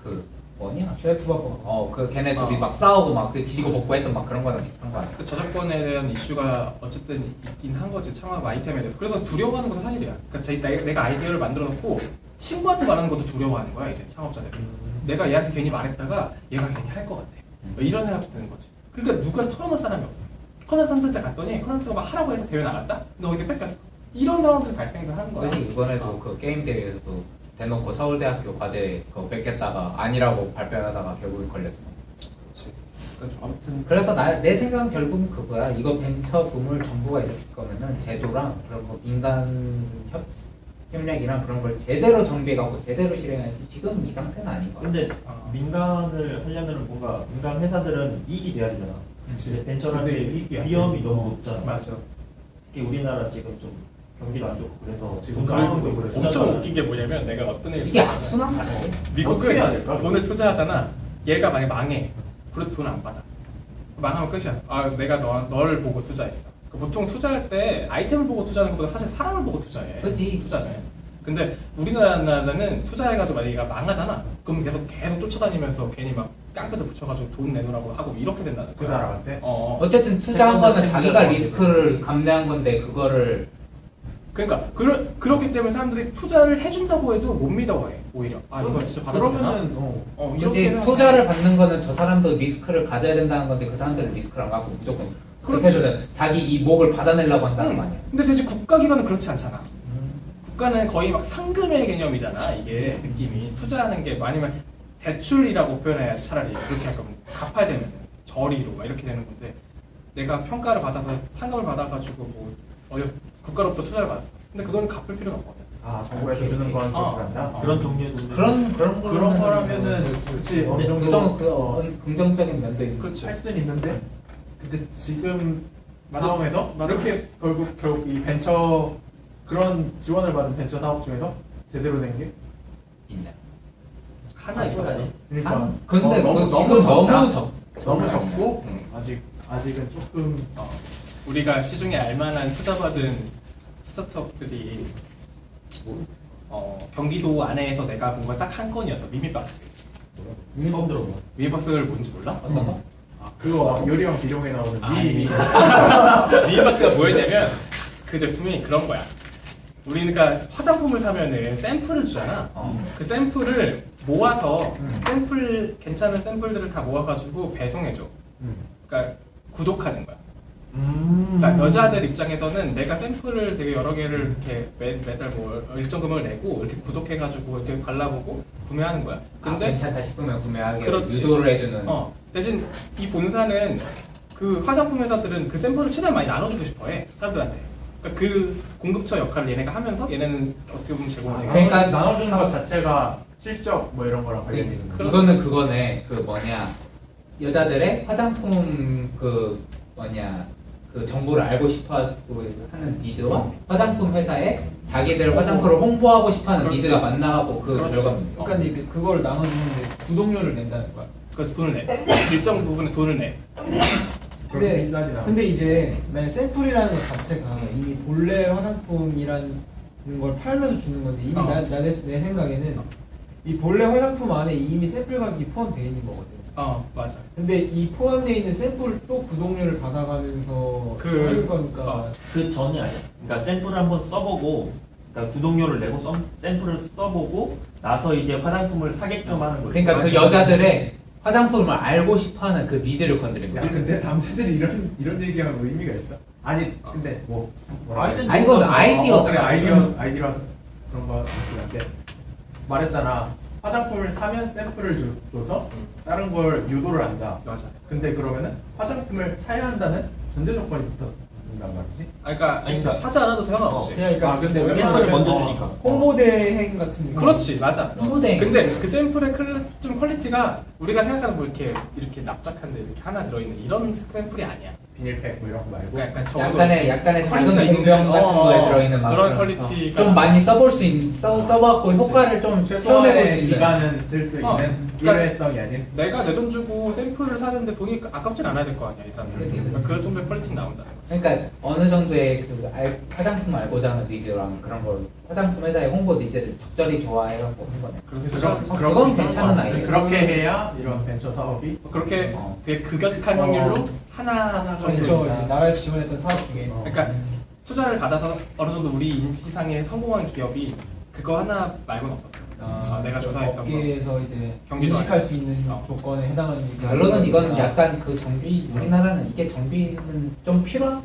그 뭐냐? 셰프 바버. 그 걔네 둘이 막 싸우고 막 그 지고 볶고 했던 막 그런 거랑 비슷한 거 아니야? 그 저작권에 대한 이슈가 어쨌든 있긴 한 거지. 창업 아이템에 대해서. 그래서 두려워하는 것도 사실이야. 그러니까 내가 아이디어를 만들어 놓고 친구한테 말하는 것도 두려워하는 거야, 이제 창업자들이. 내가 얘한테 괜히 말했다가 얘가 괜히 할 것 같아. 뭐 이런 생각도 드는 거지. 그러니까 누가 털어놓을 사람이 없어. 컨설턴트한테 갔더니 컨설턴트가 막 하라고 해서 대회 나갔다? 너 어디서 뺏겼어. 이런 상황들이 발생을 하는 거야. 그지 이번에도 그 게임 대회에서도 대놓고 서울대학교 과제 그거 뺏겼다가 아니라고 발표하다가 결국에 걸렸잖아. 그러니까 아무튼 그래서 내 생각은 결국은 그거야. 이거 벤처 붐을 정부가 일으킬 거면은 제도랑 그런 거 민간 협력이랑 그런 걸 제대로 정비해갖고 제대로 실행해야지. 지금 이 상태는 아닌 거야. 근데 민간을 하려면 뭔가 민간 회사들은 이익이 돼야 되잖아. 근데 벤처라는 게 위험이 너무 높잖아. 맞아. 특히 우리나라 지금 좀 경기도 안 좋고 그래서 지금 상황도 상황도 그래서 엄청 웃긴 게 뭐냐면 내가 어떤 애를 이게 악순환 같아. 어떻게 해야 될까? 돈을 투자하잖아. 얘가 만약에 망해. 그래도 돈 안 받아. 망하면 끝이야. 아, 내가 너를 보고 투자했어. 보통 투자할 때 아이템을 보고 투자하는 것보다 사실 사람을 보고 투자해. 그치. 투자는. 근데 우리나라는 투자해가지고 만약에 얘가 망하잖아. 그럼 계속 쫓아다니면서 괜히 막 깡패도 붙여가지고 돈 내놓으라고 하고 이렇게 된다는 그 거야. 사람한테. 어쨌든 투자한 거는 세컨드 자기가 챔피언 리스크를 감내한 건데 그거를 그러니까 그렇기 때문에 사람들이 투자를 해준다고 해도 못 믿어해. 오히려. 아, 이거 진짜 받아도 되나? 그러면은 이렇게 그치, 투자를 받는 거는 저 사람도 리스크를 가져야 된다는 건데 그 사람들은 리스크를 안 갖고 무조건 그렇게 그렇지. 해서 자기 이 목을 받아내려고 한다는 거 아니야. 근데 대체 국가기관은 그렇지 않잖아. 국가는 거의 막 상금의 개념이잖아. 이게 느낌이 투자하는 게 아니면 대출이라고 표현해야지 차라리 그렇게 할 거면 갚아야 되면 저리로 막 이렇게 되는 건데 내가 평가를 받아서 상금을 받아가지고 뭐 어디 국가로부터 투자를 받았어. 근데 그거는 갚을 필요가 없거든. 아 정부에서 주는 건 그렇게 한다. 그런 종류도 그런 그런 거라면은 그치 어느 그 정도 정도 긍정적인 면도 있고. 그렇지. 할 수는 있는데 근데 지금 상황에서 맞아. 이렇게 결국 이 벤처 그런 지원을 받은 벤처 사업 중에서 제대로 된 게 있냐. 하나 있어야지. 그러니까 근데 너무 지금 적다. 너무 적. 너무 적고 응. 아직은 조금 우리가 시중에 알만한 투자받은 스타트업들이 경기도 안에서 내가 본 건 딱 한 건이었어. 미미박스. 처음 들어봐. 미미박스를 뭔지 몰라? 어떤 거? 그거 요리왕 비룡에 나오는 아니. 미 미미박스가 뭐였냐면 그 제품이 그런 거야. 우리가 그러니까 화장품을 사면은 샘플을 주잖아. 그 샘플을 모아서 괜찮은 샘플들을 다 모아가지고 배송해줘. 그러니까 구독하는 거야. 그러니까 여자들 입장에서는 내가 샘플을 되게 여러 개를 이렇게 매달 뭐 일정 금액을 내고 이렇게 구독해가지고 이렇게 발라보고 구매하는 거야. 근데 괜찮다 싶으면 구매하게 그렇지. 유도를 해주는. 대신 이 본사는 그 화장품 회사들은 그 샘플을 최대한 많이 나눠주고 싶어해 사람들한테. 그러니까 그 공급처 역할을 얘네가 하면서 얘네는 어떻게 보면 제공을 해. 그러니까 나눠주는 것 자체가 실적 뭐 이런 거랑 관련이 있는 거. 이거는 그거네. 그 뭐냐 여자들의 화장품 그 뭐냐 그 정보를 알고 싶어하고 하는 니즈와 화장품 회사에 자기들 화장품을 홍보하고 싶어하는 그렇지. 니즈가 만나갖고 그 그렇지. 결과입니다. 그러니까 이제 그걸 나눠주는데 구독료를 낸다는 거야. 그래서 돈을 내. 일정 부분에 돈을 내. 근데 비싸진 않아. 근데 이제 만약 샘플이라는 것 자체가 이미 본래 화장품이라는 걸 팔면서 주는 건데 이미 내 생각에는 이 본래 화장품 안에 이미 샘플 가격이 포함되어 있는 거거든. 맞아. 근데 이 포함되어 있는 샘플을 또 구독료를 받아가면서 하는 거니까 그 전이 아니야. 그러니까 샘플을 한번 써보고, 그러니까 구독료를 내고 샘플을 써보고 나서 이제 화장품을 사게끔 하는 거지. 그러니까 그 여자들의 화장품을 알고 싶어하는 그 니즈를 건드린 야 거야. 근데 남자들이 이런 얘기하면 뭐 의미가 있어? 아니 근데 뭐 뭐라 아이디어 그래? 아니 이건 아이디어. 그래 아이디어라서 그런 거 같은데 말했잖아. 화장품을 사면 샘플을 줘서 다른 걸 유도를 한다. 맞아. 근데 그러면은 화장품을 사야 한다는 전제 조건이 붙었단 말이지. 그러니까 아니, 그러니까 사지 않아도 상관없지. 그러니까 아, 근데 샘플을 웬만하면 먼저 주니까. 홍보대행 같은 느낌. 그렇지, 맞아. 홍보대행. 근데 그 샘플의 좀 퀄리티가 우리가 생각하는 뭐 이렇게 납작한데 이렇게 하나 들어있는 이런 샘플이 아니야. 비닐팩 뭐 이런 거 말고. 그러니까 약간 적어도 약간의 작은 퀄리티가 공병 있는, 같은 거에 들어있는 막 그런 그런, 퀄리티가 좀 많이 써볼 수 있는 써봤고 그치. 효과를 좀 체험해볼 수 최소한의 있는. 기간은 쓸 수 어, 있는 그러니까 일회성이 아닌. 내가 내 돈 주고 샘플을 사는데 돈이 아깝진 않아야 될 거 아니야 일단. 그치. 그러니까 그 정도의 퀄리티는 나온다는 거지. 그러니까 어느 정도의 그 화장품 알고자 하는 니즈랑 그런 걸 화장품 회사의 홍보 니즈를 적절히 좋아해갖고 한 거네. 그래서 그건 괜찮은 아이디어. 그렇게 해야 이런 벤처 사업이 그렇게 어. 되게 극약한 확률로 하나 그렇죠. 정도. 이제 나라에서 지원했던 사업 중에. 그러니까 투자를 받아서 어느 정도 우리 인지상에 성공한 기업이 그거 하나 말고는 없었어. 내가 조사했던 거. 업계에서 이제 경기도 인식할 아니야. 수 있는 조건에 해당하는 결론은 이거는 약간 그 정비 우리나라는 이게 정비는 좀 필요하다.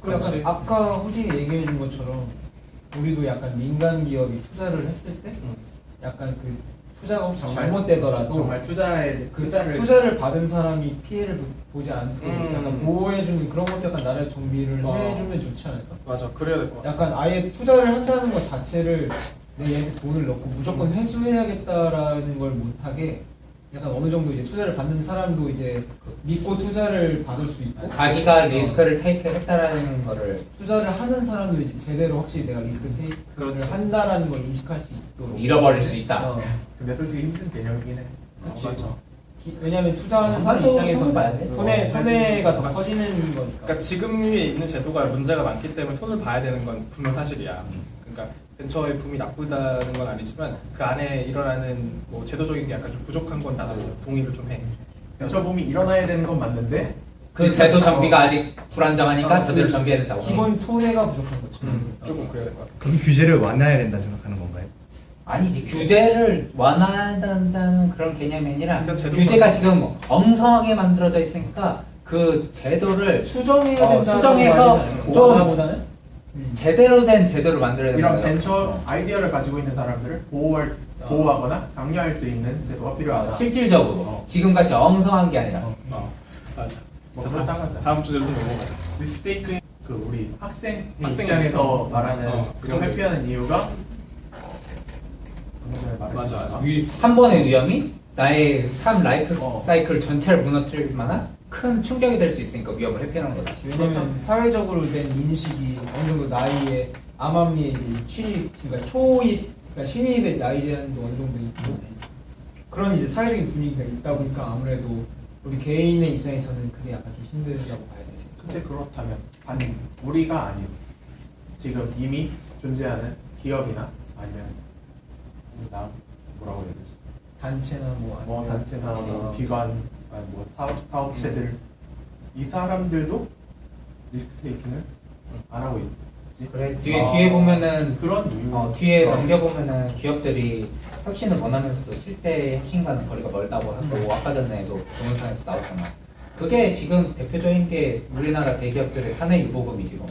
그리고 약간 그렇지. 아까 호진이 얘기해 준 것처럼 우리도 약간 민간 기업이 투자를 했을 때 약간 그 투자가 혹시 잘못되더라도 정말 그 투자를 받은 사람이 피해를 보지 않도록 약간 보호해주는 그런 것도 약간 나라의 정비를 해주면 좋지 않을까? 맞아, 그래야 될 것 같아. 약간 아예 투자를 한다는 것 자체를 내 얘한테 돈을 넣고 무조건 회수해야겠다라는 걸 못하게 약간 어느 정도 이제 투자를 받는 사람도 이제 믿고 투자를 받을 수 있고 자기가 리스크를 테이크했다라는 거를 투자를 하는 사람도 이제 제대로 확실히 내가 리스크 테이크를 그렇지. 한다라는 걸 인식할 수 있도록 잃어버릴 수 있다. 근데 솔직히 힘든 개념이긴 해. 그치. 왜냐면 투자하는 사람 맞아. 손을 봐야 돼. 입장에서는 손해가 더 커지는 거니까. 그러니까 지금 있는 제도가 문제가 많기 때문에 손을 봐야 되는 건 분명 사실이야. 그러니까 벤처의 붐이 나쁘다는 건 아니지만 그 안에 일어나는 뭐 제도적인 게 약간 좀 부족한 건 나도 동의를 좀 해. 벤처 붐이 일어나야 되는 건 맞는데 그 제도 정비가 아직 불안정하니까 저대로 정비해야 된다고. 기본 토대가 부족한 거지. 조금 그래야 될 것 같아. 그럼 규제를 완화해야 된다 생각하는 건가요? 아니지 규제를 완화한다는 그런 개념이 아니라 일단 제도가- 규제가 지금 엉성하게 만들어져 있으니까 그 제도를 수정해야 된다. 수정해서 좀 보다는 제대로 된 제도를 만들어야 된다. 이런 벤처 아이디어를 가지고 있는 사람들을 보호하거나 장려할 수 있는 제도가 필요하다. 실질적으로 지금같이 엉성한 게 아니라. 맞아. 뭐 그렇다면 다음 주제로 좀 넘어가자. 미스테이크 그 우리 학생 학생 입장에서 말하는 그 좀 정도 회피하는 이유가 맞아. 한 번의 위험이 나의 삶 라이프 어. 사이클 전체를 무너뜨릴 만한 큰 충격이 될 수 있으니까 위험을 회피하는 거다. 왜냐면 사회적으로 된 인식이 어느 정도 나이에 암암리에 이제 취입, 그러니까 초입, 그러니까 신입의 나이 제한도 어느 정도 있고 그런 이제 사회적인 분위기가 있다 보니까 아무래도 우리 개인의 입장에서는 그게 약간 좀 힘들다고 봐야 되지. 근데 그렇다면 아니 우리가 아니고 지금 이미 존재하는 기업이나 아니면 나 뭐라고 해야 되지? 단체나 뭐 뭐 아니면 단체나 뭐 기관 아니 뭐 사업체들 이 사람들도 리스크 테이킹을 안 하고 있지. 그래 뒤에 보면은 그런 이유. 뒤에 넘겨 보면은 기업들이 혁신을 원하면서도 실제 혁신과는 거리가 멀다고 하고 아까 전에도 동영상에서 나왔잖아. 그게 지금 대표적인 게 우리나라 대기업들의 사내 유보금이 지금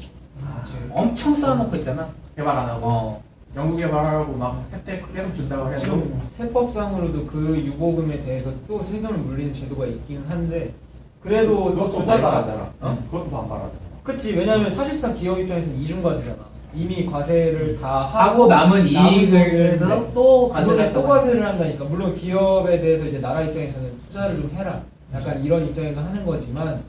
엄청 쌓아놓고 있잖아. 개발 안 하고 어. 연구 개발하고 막 혜택 계속 준다고 해도 지금 세법상으로도 그 유보금에 대해서 또 세금을 물리는 제도가 있기는 한데 그래도 그것도 투자가 반발하잖아. 어? 그것도 반발하잖아. 그렇지. 왜냐하면 사실상 기업 입장에서는 이중과세잖아. 이미 과세를 다 하고 남은 이익을 네. 또 그거는 과세를 또 과세를 한다니까. 물론 기업에 대해서 이제 나라 입장에서는 투자를 좀 해라. 약간 이런 입장에서 하는 거지만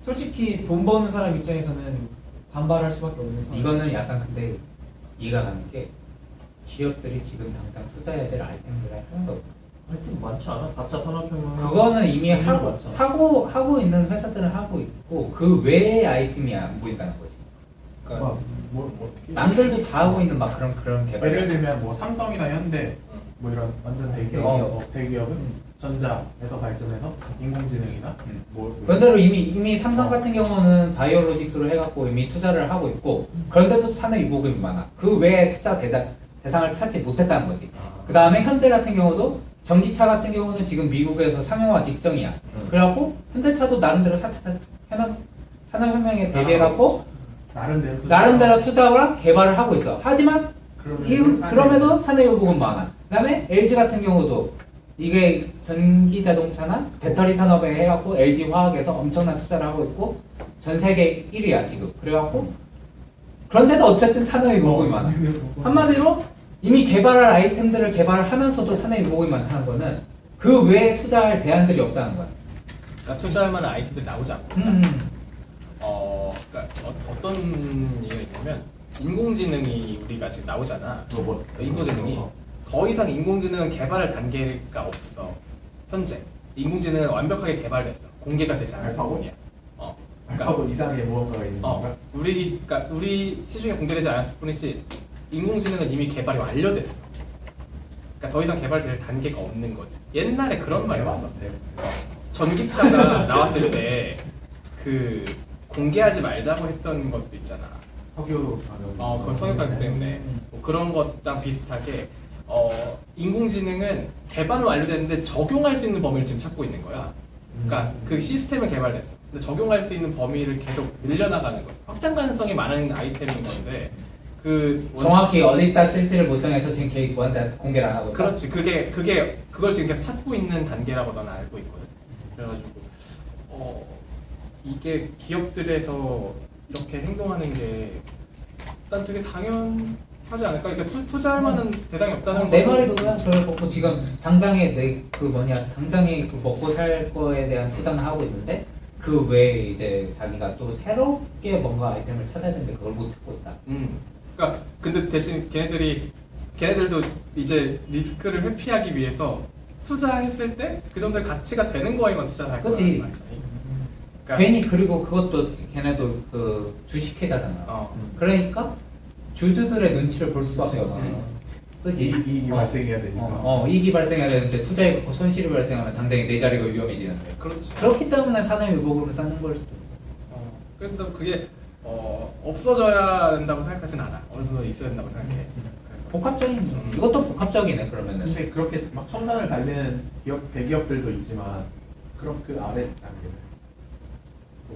솔직히 돈 버는 사람 입장에서는 반발할 수밖에 없는 상황. 이거는 약간 근데 이해가 가는 게 기업들이 지금 당장 투자해야 될 아이템들이 하나도 없고 하여튼 많지 않아? 4차 산업혁명 그거는 이미 맞잖아. 하고 있는 회사들은 하고 있고 그 외의 아이템이 안 보인다는 거지. 그러니까 어떻게 남들도 다 하고 있는 막 그런 개발. 예를 들면 뭐 삼성이나 현대 뭐 이런 완전 대기업은 전자에서 발전해서 인공지능이나 뭐 그런대로 이미 삼성 같은 경우는 바이오로직스로 해갖고 이미 투자를 하고 있고 그런데도 사내 유보금이 많아. 그 외에 투자 대상을 찾지 못했다는 거지. 그 다음에 현대 같은 경우도 전기차 같은 경우는 지금 미국에서 상용화 직전이야. 그래갖고 현대차도 나름대로 4차 산업혁명에 대비해갖고 나름대로 나름대로 투자와 개발을 하고 있어. 하지만 그럼에도 산업 유보금 많아. 그다음에 LG 같은 경우도 이게 전기 자동차나 배터리 산업에 해갖고 LG 화학에서 엄청난 투자를 하고 있고 전 세계 1위야 지금. 그래갖고 그런데도 어쨌든 산업 유보금이 많아. 한마디로 이미 개발할 아이템들을 개발하면서도 산업 유보금이 많다는 거는 그 외에 투자할 대안들이 없다는 거야. 그러니까 투자할 만한 아이템들이 나오지 않고. 그러니까 어떤 얘기가 있냐면 인공지능이 우리가 지금 나오잖아. 로봇. 인공지능이 더 이상 인공지능 개발할 단계가 없어. 현재 인공지능은 완벽하게 개발됐어. 공개가 되지 않은 알파고? 부분이야. 그러니까 알파고 이상의 무언가가 있는 건가? 그러니까 우리 시중에 공개되지 않았을 뿐이지 인공지능은 이미 개발이 완료됐어. 그러니까 더 이상 개발될 단계가 없는 거지. 옛날에 그런 말이 있었어. 전기차가 나왔을 때 그 공개하지 말자고 했던 것도 있잖아. 석유 그건 석유가격 때문에 뭐 그런 것랑 비슷하게 인공지능은 개발은 완료됐는데 적용할 수 있는 범위를 지금 찾고 있는 거야. 그러니까 그 시스템은 개발됐어. 근데 적용할 수 있는 범위를 계속 늘려나가는 거지. 확장 가능성이 많은 아이템인 건데 그 정확히 어디다 쓸지를 못 정해서 지금 계획한테 공개를 안 하고 있다. 그렇지. 그걸 지금 계속 찾고 있는 단계라고 나는 알고 있거든. 그래가지고 이게 기업들에서 이렇게 행동하는 게 일단 되게 당연하지 않을까? 그러니까 투자할 만한 대상이 없다는 내 거. 말이 그거야. 저를 보고 지금 당장에 당장에 그 먹고 살 거에 대한 투자는 하고 있는데 그 외에 이제 자기가 또 새롭게 뭔가 아이템을 찾아야 되는데 그걸 못 찾고 있다. 그러니까 근데 대신 걔네들도 이제 리스크를 회피하기 위해서 투자했을 때 그 정도의 가치가 되는 거에만 투자를 할 거야. 그치. 그러니까 괜히 그리고 그것도 걔네도 그 주식회사잖아. 그러니까 주주들의 눈치를 볼 수밖에 없어. 그지? 이익이 발생해야 되니까. 이익이 발생해야 되는데 투자에 손실이 발생하면 당장에 내 자리가 위험해지는데. 그렇지. 그렇기 때문에 산업 유보금을 쌓는 걸 수도 있고. 근데 그게 없어져야 된다고 생각하진 않아. 어느 정도 있어야 된다고 생각해. 그래서 복합적인 이것도 복합적이네 그러면은. 근데 그렇게 막 첨단을 달리는 대기업들도 있지만 그럼 그 아래 단계는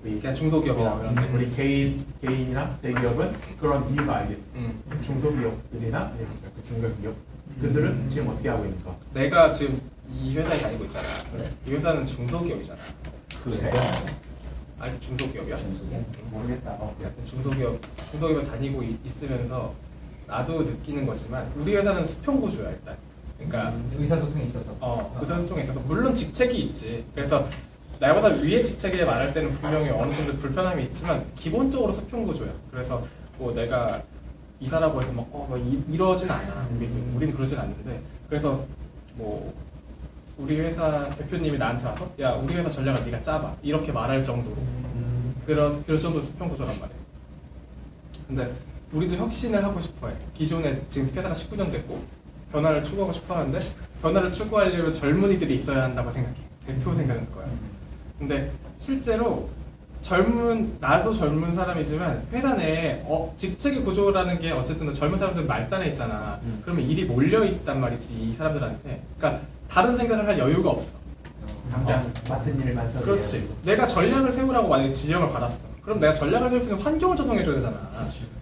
우리 그냥 중소기업이나 이런 데. 우리 개인이나 대기업은 그런 이유가 알겠어. 중소기업들이나 아니면 그 중견기업 그들은 지금 어떻게 하고 있는가? 내가 지금 이 회사에 다니고 있잖아. 이 회사는 중소기업이잖아. 그래? 아직 중소기업이야? 모르겠다. 하여튼 중소기업에 다니고 있으면서 나도 느끼는 거지만 우리 회사는 수평 구조야 일단. 그러니까 의사소통이 있어서. 의사소통에 있어서 물론 직책이 있지. 그래서 나보다 위에 직책에 말할 때는 분명히 어느 정도 불편함이 있지만 기본적으로 수평 구조야. 그래서 뭐 내가 이사라고 해서 이러진 않아. 우린 그러진 않는데. 그래서 뭐 우리 회사 대표님이 나한테 와서 야 우리 회사 전략을 네가 짜봐 이렇게 말할 정도로 그럴 정도 수평 구조란 말이야. 근데 우리도 혁신을 하고 싶어해. 기존에 지금 회사가 19년 됐고 변화를 추구하고 싶어하는데 변화를 추구하려면 젊은이들이 있어야 한다고 생각해. 대표 생각은 그거야. 근데 실제로 나도 젊은 사람이지만 회사 내에 직책의 구조라는 게 어쨌든 젊은 사람들 말단에 있잖아. 그러면 일이 몰려 있단 말이지 이 사람들한테. 그러니까 다른 생각을 할 여유가 없어. 당장 맡은 일만 처리해야 그렇지. 되고. 내가 전략을 세우라고 만약에 지령을 받았어. 그럼 내가 전략을 세울 수 있는 환경을 조성해줘야 되잖아.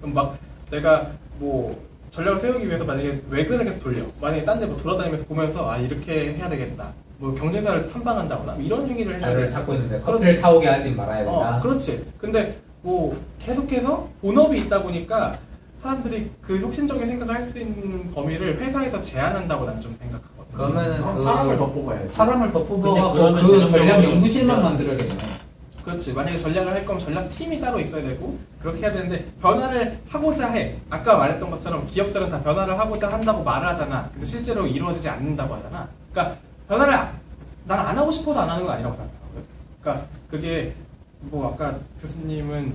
그럼 막 내가 뭐 전략을 세우기 위해서 만약에 외근을 계속 돌려. 만약에 딴 데 뭐 돌아다니면서 보면서 이렇게 해야 되겠다. 뭐 경쟁사를 탐방한다거나 이런 행위를 해야 자료를 돼. 찾고 있는데 그렇지. 커피를 타오게 하지 말아야 된다. 그렇지. 근데 뭐 계속해서 본업이 있다 보니까 사람들이 그 혁신적인 생각을 할 수 있는 범위를 회사에서 제한한다고 난 좀 생각하거든. 그러면은 사람을 더 뽑아야지. 사람을 더 그냥 뽑아갖고 그러면 그 재정적으로 전략 연구실만 진짜 만들어야겠네. 그렇지. 만약에 전략을 할 거면 전략팀이 따로 있어야 되고 그렇게 해야 되는데 변화를 하고자 해. 아까 말했던 것처럼 기업들은 다 변화를 하고자 한다고 말을 하잖아. 근데 실제로 이루어지지 않는다고 하잖아. 그러니까 변화를 난 안 하고 싶어서 안 하는 건 아니라고 생각하거든. 그러니까 그게 뭐 아까 교수님은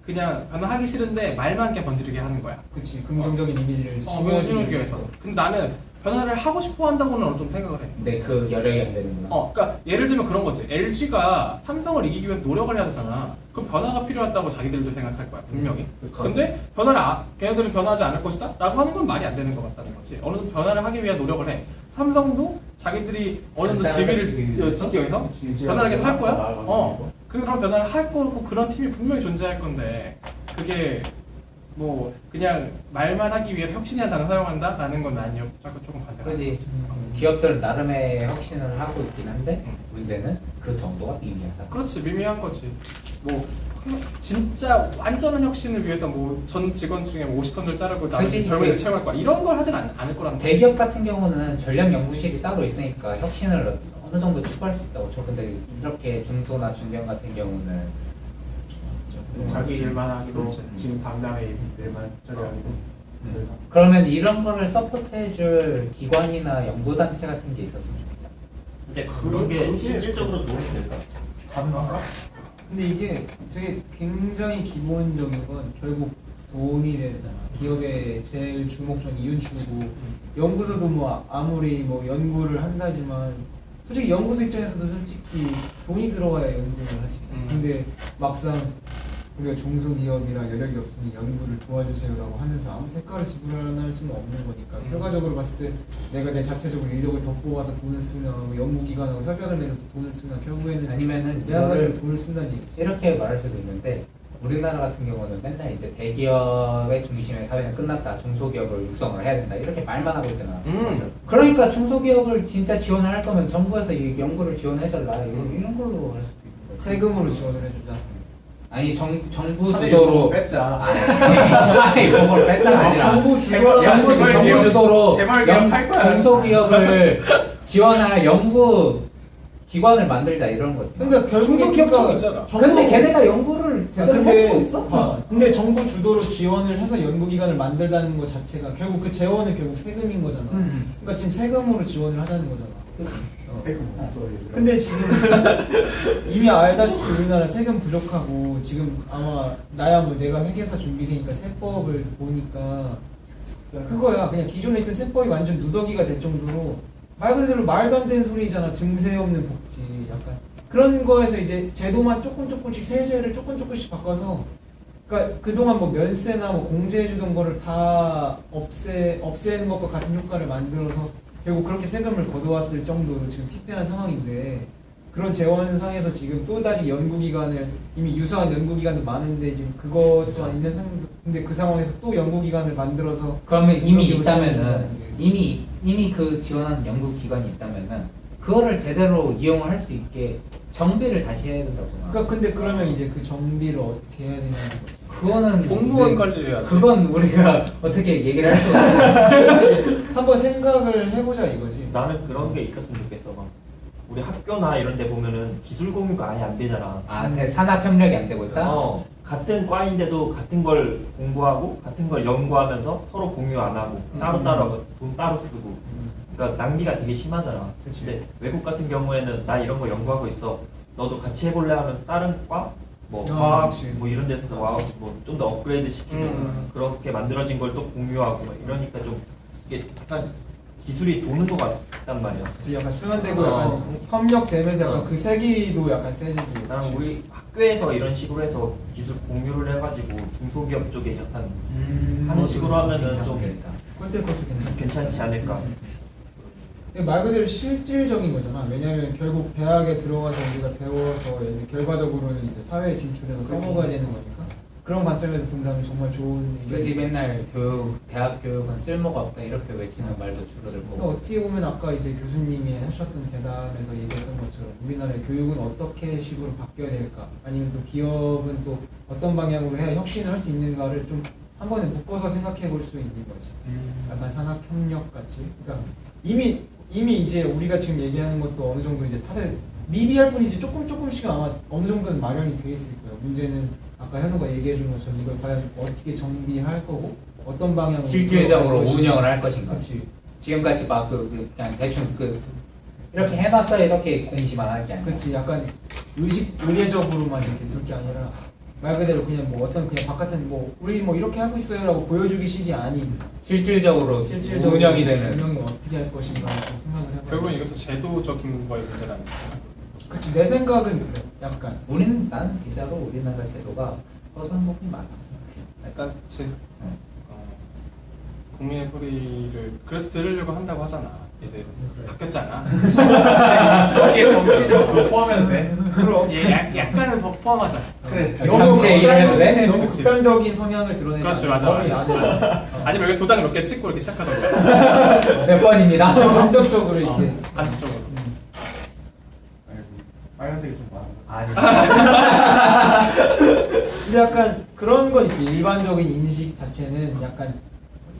그냥 변화하기 싫은데 말만 그냥 번지르게 하는 거야. 그치. 긍정적인 이미지를 심어주기 위해서. 근데 나는 변화를 하고 싶어 한다고는 어느 정도 생각을 해. 근데 그 열력이 안 되는구나. 그러니까 예를 들면 그런 거지. LG가 삼성을 이기기 위해서 노력을 해야 되잖아. 그럼 변화가 필요하다고 자기들도 생각할 거야, 분명히. 근데 걔네들은 변화하지 않을 것이다? 라고 하는 건 말이 안 되는 것 같다는 거지. 어느 정도 변화를 하기 위해 노력을 해. 삼성도 자기들이 어느 정도 지위를 지키기 위해서 변화를 계속 할 거야? 그런 변화를 할 거고 그런 팀이 분명히 존재할 건데 그게 뭐 그냥 말만 하기 위해서 혁신이라는 단어 사용한다라는 건 아니요. 자꾸 조금 반대가. 그지. 기업들은 나름의 혁신을 하고 있긴 한데 문제는 그 정도가 미미하다. 그렇지, 미미한 거지. 뭐 진짜 완전한 혁신을 위해서 뭐 전 직원 중에 50건을 자르고 나머지 그치, 젊은이들 그- 채용할 거야. 이런 걸 하진 않을 거라는 거지. 대기업 같은 경우는 전략 연구실이 따로 있으니까 혁신을 어느 정도 추구할 수 있다고. 저 근데 이렇게 중소나 중견 같은 경우는 자기 일만 하기도 그렇지. 지금 당장의 일만 처리하기도 그러면 이런 거를 서포트해줄 기관이나 연구단체 같은 게 있었으면 좋겠다. 근데 그런 게 실질적으로 도움이 될까? 가능한가? 근데 이게 되게 굉장히 기본적인 건 결국 돈이 되잖아. 기업의 제일 주목적 이윤추고 연구소도 뭐 아무리 뭐 연구를 한다지만 솔직히 연구소 입장에서도 솔직히 돈이 들어와야 연구를 하지. 근데 막상 우리가 중소기업이라 여력이 없으니 연구를 도와주세요라고 하면서 아무 대가를 지불할 수는 없는 거니까 결과적으로 봤을 때 내가 내 자체적으로 인력을 더 뽑아서 돈을 쓰면 뭐 연구기관하고 협약을 맺어서 돈을 쓰면 결국에는 아니면은 내가 가지고 이거를 돈을 쓴다는 얘기지. 이렇게 말할 수도 있는데 우리나라 같은 경우는 맨날 이제 대기업의 중심의 사회는 끝났다, 중소기업을 육성을 해야 된다 이렇게 말만 하고 있잖아. 그러니까 중소기업을 진짜 지원을 할 거면 정부에서 이 연구를 지원해달라 이런 걸로 할 수도 있는 거지. 세금으로 지원을 해주자. 아니 정부 사내 주도로 요금을 뺐자. 아니 이걸 뺐자가 아니라 정부 주도로 정부 재벌 주도로 재벌 기업 할 거야. 중소기업을 지원할 연구 기관을 만들자 이런 거지. 그러니까 결국 중소기업청 있잖아. 근데 걔네가 연구를 제대로 할 수가 있어? 근데 정부 주도로 지원을 해서 연구기관을 만들다는 것 자체가 결국 그 재원은 결국 세금인 거잖아. 그러니까 지금 세금으로 지원을 하자는 거잖아. 그치? 세금 없어. 얘들아. 근데 지금 이미 알다시피 우리나라 세금 부족하고 지금 아마 나야 뭐 내가 회계사 준비생이니까 세법을 보니까 그거야. 그냥 기존에 있던 세법이 완전 누더기가 될 정도로 말 그대로 말도 안 되는 소리잖아. 증세 없는 복지 약간 그런 거에서 이제 제도만 조금씩 세제를 조금씩 바꿔서 그러니까 그동안 뭐 면세나 뭐 공제해주던 거를 다 없애는 것과 같은 효과를 만들어서 결국 그렇게 세금을 걷어왔을 정도로 지금 피폐한 상황인데 그런 재원상에서 지금 또다시 연구기관을 이미 유사한 연구기관도 많은데 지금 그것 또한 있는 상황 근데 그 상황에서 또 연구기관을 만들어서 그러면 이미 연구기업을 있다면은 지원해준다는 게. 이미 그 지원하는 연구 기관이 있다면은 그거를 제대로 이용을 할 수 있게 정비를 다시 해야 된다고. 그러니까 근데 그러면 이제 그 정비를 어떻게 해야 되냐는 거지. 그거는 공무원 우리- 관리를 해야지. 그건 우리가 어떻게 얘기를 할 수가 없어. 한번 생각을 해보자 이거지. 나는 그런 게 있었으면 좋겠어. 막 우리 학교나 이런 데 보면은 기술 공유가 아예 안 되잖아. 산업 협력이 안 되고 있다. 같은 과인데도 같은 걸 공부하고 같은 걸 연구하면서 서로 공유 안 하고 따로따로 돈 따로 쓰고 그러니까 낭비가 되게 심하잖아. 그치. 근데 외국 같은 경우에는 나 이런 거 연구하고 있어. 너도 같이 해볼래 하면 다른 과? 뭐 화학 그치. 뭐 이런 데서도 와서 뭐 좀 더 업그레이드 시키고 그렇게 만들어진 걸 또 공유하고 막 이러니까 좀 이게 약간 기술이 도는 것 같단 말이야. 그치, 약간 순환되고 약간 협력되면서 약간 그 세기도 약간 세지고. 나는 우리 학교에서 이런 식으로 해서 기술 공유를 해가지고 중소기업 쪽에 약간 하는 식으로 하면은 좀 그것도 괜찮아. 괜찮지 않을까. 근데 말 그대로 실질적인 거잖아. 왜냐면 결국 대학에 들어가서 우리가 배워서 이제 결과적으로는 이제 사회에 진출해서 써먹어야 되는 거니까. 그런 관점에서 본다면 정말 좋은 그지 맨날 대학 교육은 쓸모가 없다 이렇게 외치는 말도 줄어들고. 어떻게 보면 아까 이제 교수님이 하셨던 대담에서 얘기했던 것처럼 우리나라의 교육은 어떻게 식으로 바뀌어야 될까 아니면 또 기업은 또 어떤 방향으로 해야 혁신을 할 수 있는가를 좀 한 번에 묶어서 생각해 볼 수 있는 거지. 약간 산학협력 같이. 그러니까 이미 이제 우리가 지금 얘기하는 것도 어느 정도 이제 다들 미비할 뿐이지 조금씩은 아마 어느 정도는 마련이 돼 있을 거예요. 문제는 아까 현우가 얘기해 준 것처럼 이걸 과연 어떻게 정비할 거고 어떤 방향으로 실질적으로 들어갈 것인가. 운영을 할 것인가. 그렇지. 지금까지 막 그냥 대충 이렇게 해놨어 이렇게 공시만 할 게 아니라. 그렇지. 약간 의례적으로만 이렇게 둘 게 아니라 말 그대로 그냥 뭐 어떤 그냥 바깥에 뭐 우리 뭐 이렇게 하고 있어요라고 보여주기 식이 아닌 실질적으로 운영이 되는. 운영이 어떻게 할 것인가 이렇게 생각을 해봐. 결국은 이것도 제도적인 거의 문제라는 거죠. 그렇지. 내 생각은 그래. 약간. 나는 진짜로 우리나라 제도가 허선 부분이 많아. 국민의 소리를 그래서 들으려고 한다고 하잖아. 이제 바뀌었잖아. 거기에 정치적으로 포함해도 돼. 그럼 약간은 더 포함하자. 그래. 정치에 일을 해도 돼? 너무 그치. 극단적인 성향을 드러내지 그렇지, 않고 맞아, 거의 맞아. 안에 아니면 여기 도장 몇 개 찍고 이렇게 시작하던가. 몇 번입니다. 감정적으로 이렇게 반대쪽으로. 빨간색이 좀 많아. 근데 약간 그런 건 있지. 일반적인 인식 자체는 약간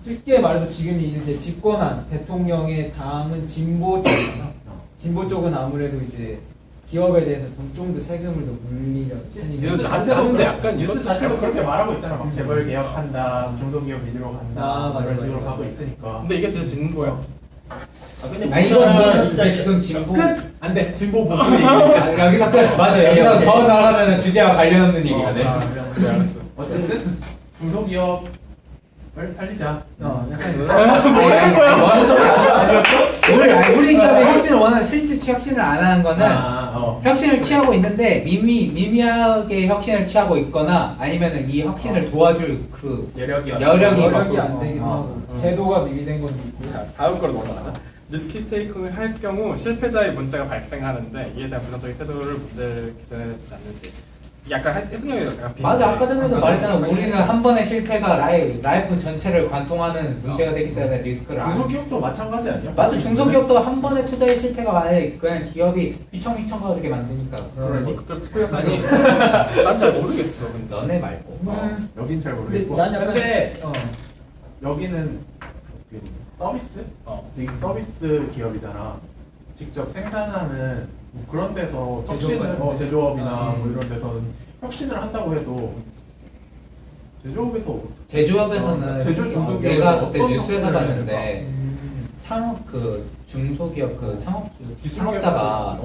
쉽게 말해서 지금 이제 집권한 대통령의 당은 진보 쪽이잖아. 진보 쪽은 아무래도 이제 기업에 대해서 좀 더 세금을 더 물리려 얘도 나한테 약간 이런 뉴스 자체로 그렇게 말하고 있잖아. 막 재벌 개혁한다, 중소기업 위주로 간다, 아, 맞아, 이런 식으로 맞아. 가고 있으니까. 근데 이게 진짜 진보야. 근데 아니 이건 진짜 지금 진보. 안 돼. 진보 보수 얘기. 여기서 끝. 맞아. 여기서 더 나가면 주제와 관련 없는 얘기가 돼. 그래, 알았어. 어쨌든 중소기업을 살리자. 약간 뭔 소리야? 우리 기업이 혁신을 원하는 실제 혁신을 안 하는 거는 혁신을 취하고 있는데 미미하게 혁신을 취하고 있거나 아니면은 이 혁신을 도와줄 그 여력이 여력이 안 되기도 하고 제도가 미비된 것도 있고. 자, 다음 거로 넘어가자. 리스크 테이킹을 할 경우 실패자의 문제가 발생하는데 이에 대한 부정적인 태도를 문제를 기존에 되지 않는지. 약간 해동력이 약간 비슷해. 맞아. 아까 전에도 말했잖아. 우리는 한 번의 실패가 라이프 전체를 관통하는 문제가 되기 때문에 리스크를 안. 중소기업도 마찬가지 아니야? 맞아. 중소기업도 한 번의 투자의 실패가 만약에 그냥 기업이 휘청휘청 거리게 만드니까. 그렇지. 아니, 난 잘 모르겠어. 근데. 너네 말고. 여긴 잘 근데 모르겠고. 난 약간 근데 여기는 그 서비스? 지금 서비스 기업이잖아. 직접 생산하는 뭐 그런 데서 제조업 혁신을 같은 데. 제조업이나 뭐 이런 데서는 혁신을 한다고 해도 제조업에서 제조업에서는 제조 중소기업은 내가 그때 어떤 뉴스에서 혁신을 봤는데 창업 그 중소기업 그 기술 창업자가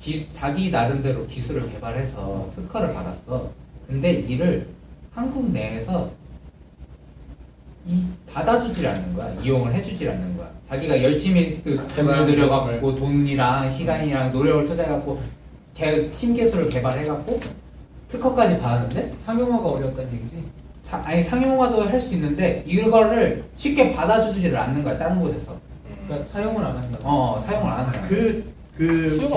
개발, 자기 나름대로 기술을 개발해서 특허를 받았어. 근데 이를 한국 내에서 받아주질 않는 거야. 이용을 해주질 않는 거야. 자기가 열심히 그 돈을 들여갖고 돈이랑 시간이랑 노력을 투자해갖고 신기술을 개발해갖고 특허까지 받았는데 상용화가 어렵다는 얘기지. 아니 상용화도 할 수 있는데 이거를 쉽게 받아주지를 않는 거야. 다른 곳에서. 그러니까 사용을 안 한다. 사용을 안 한다. 그 수요가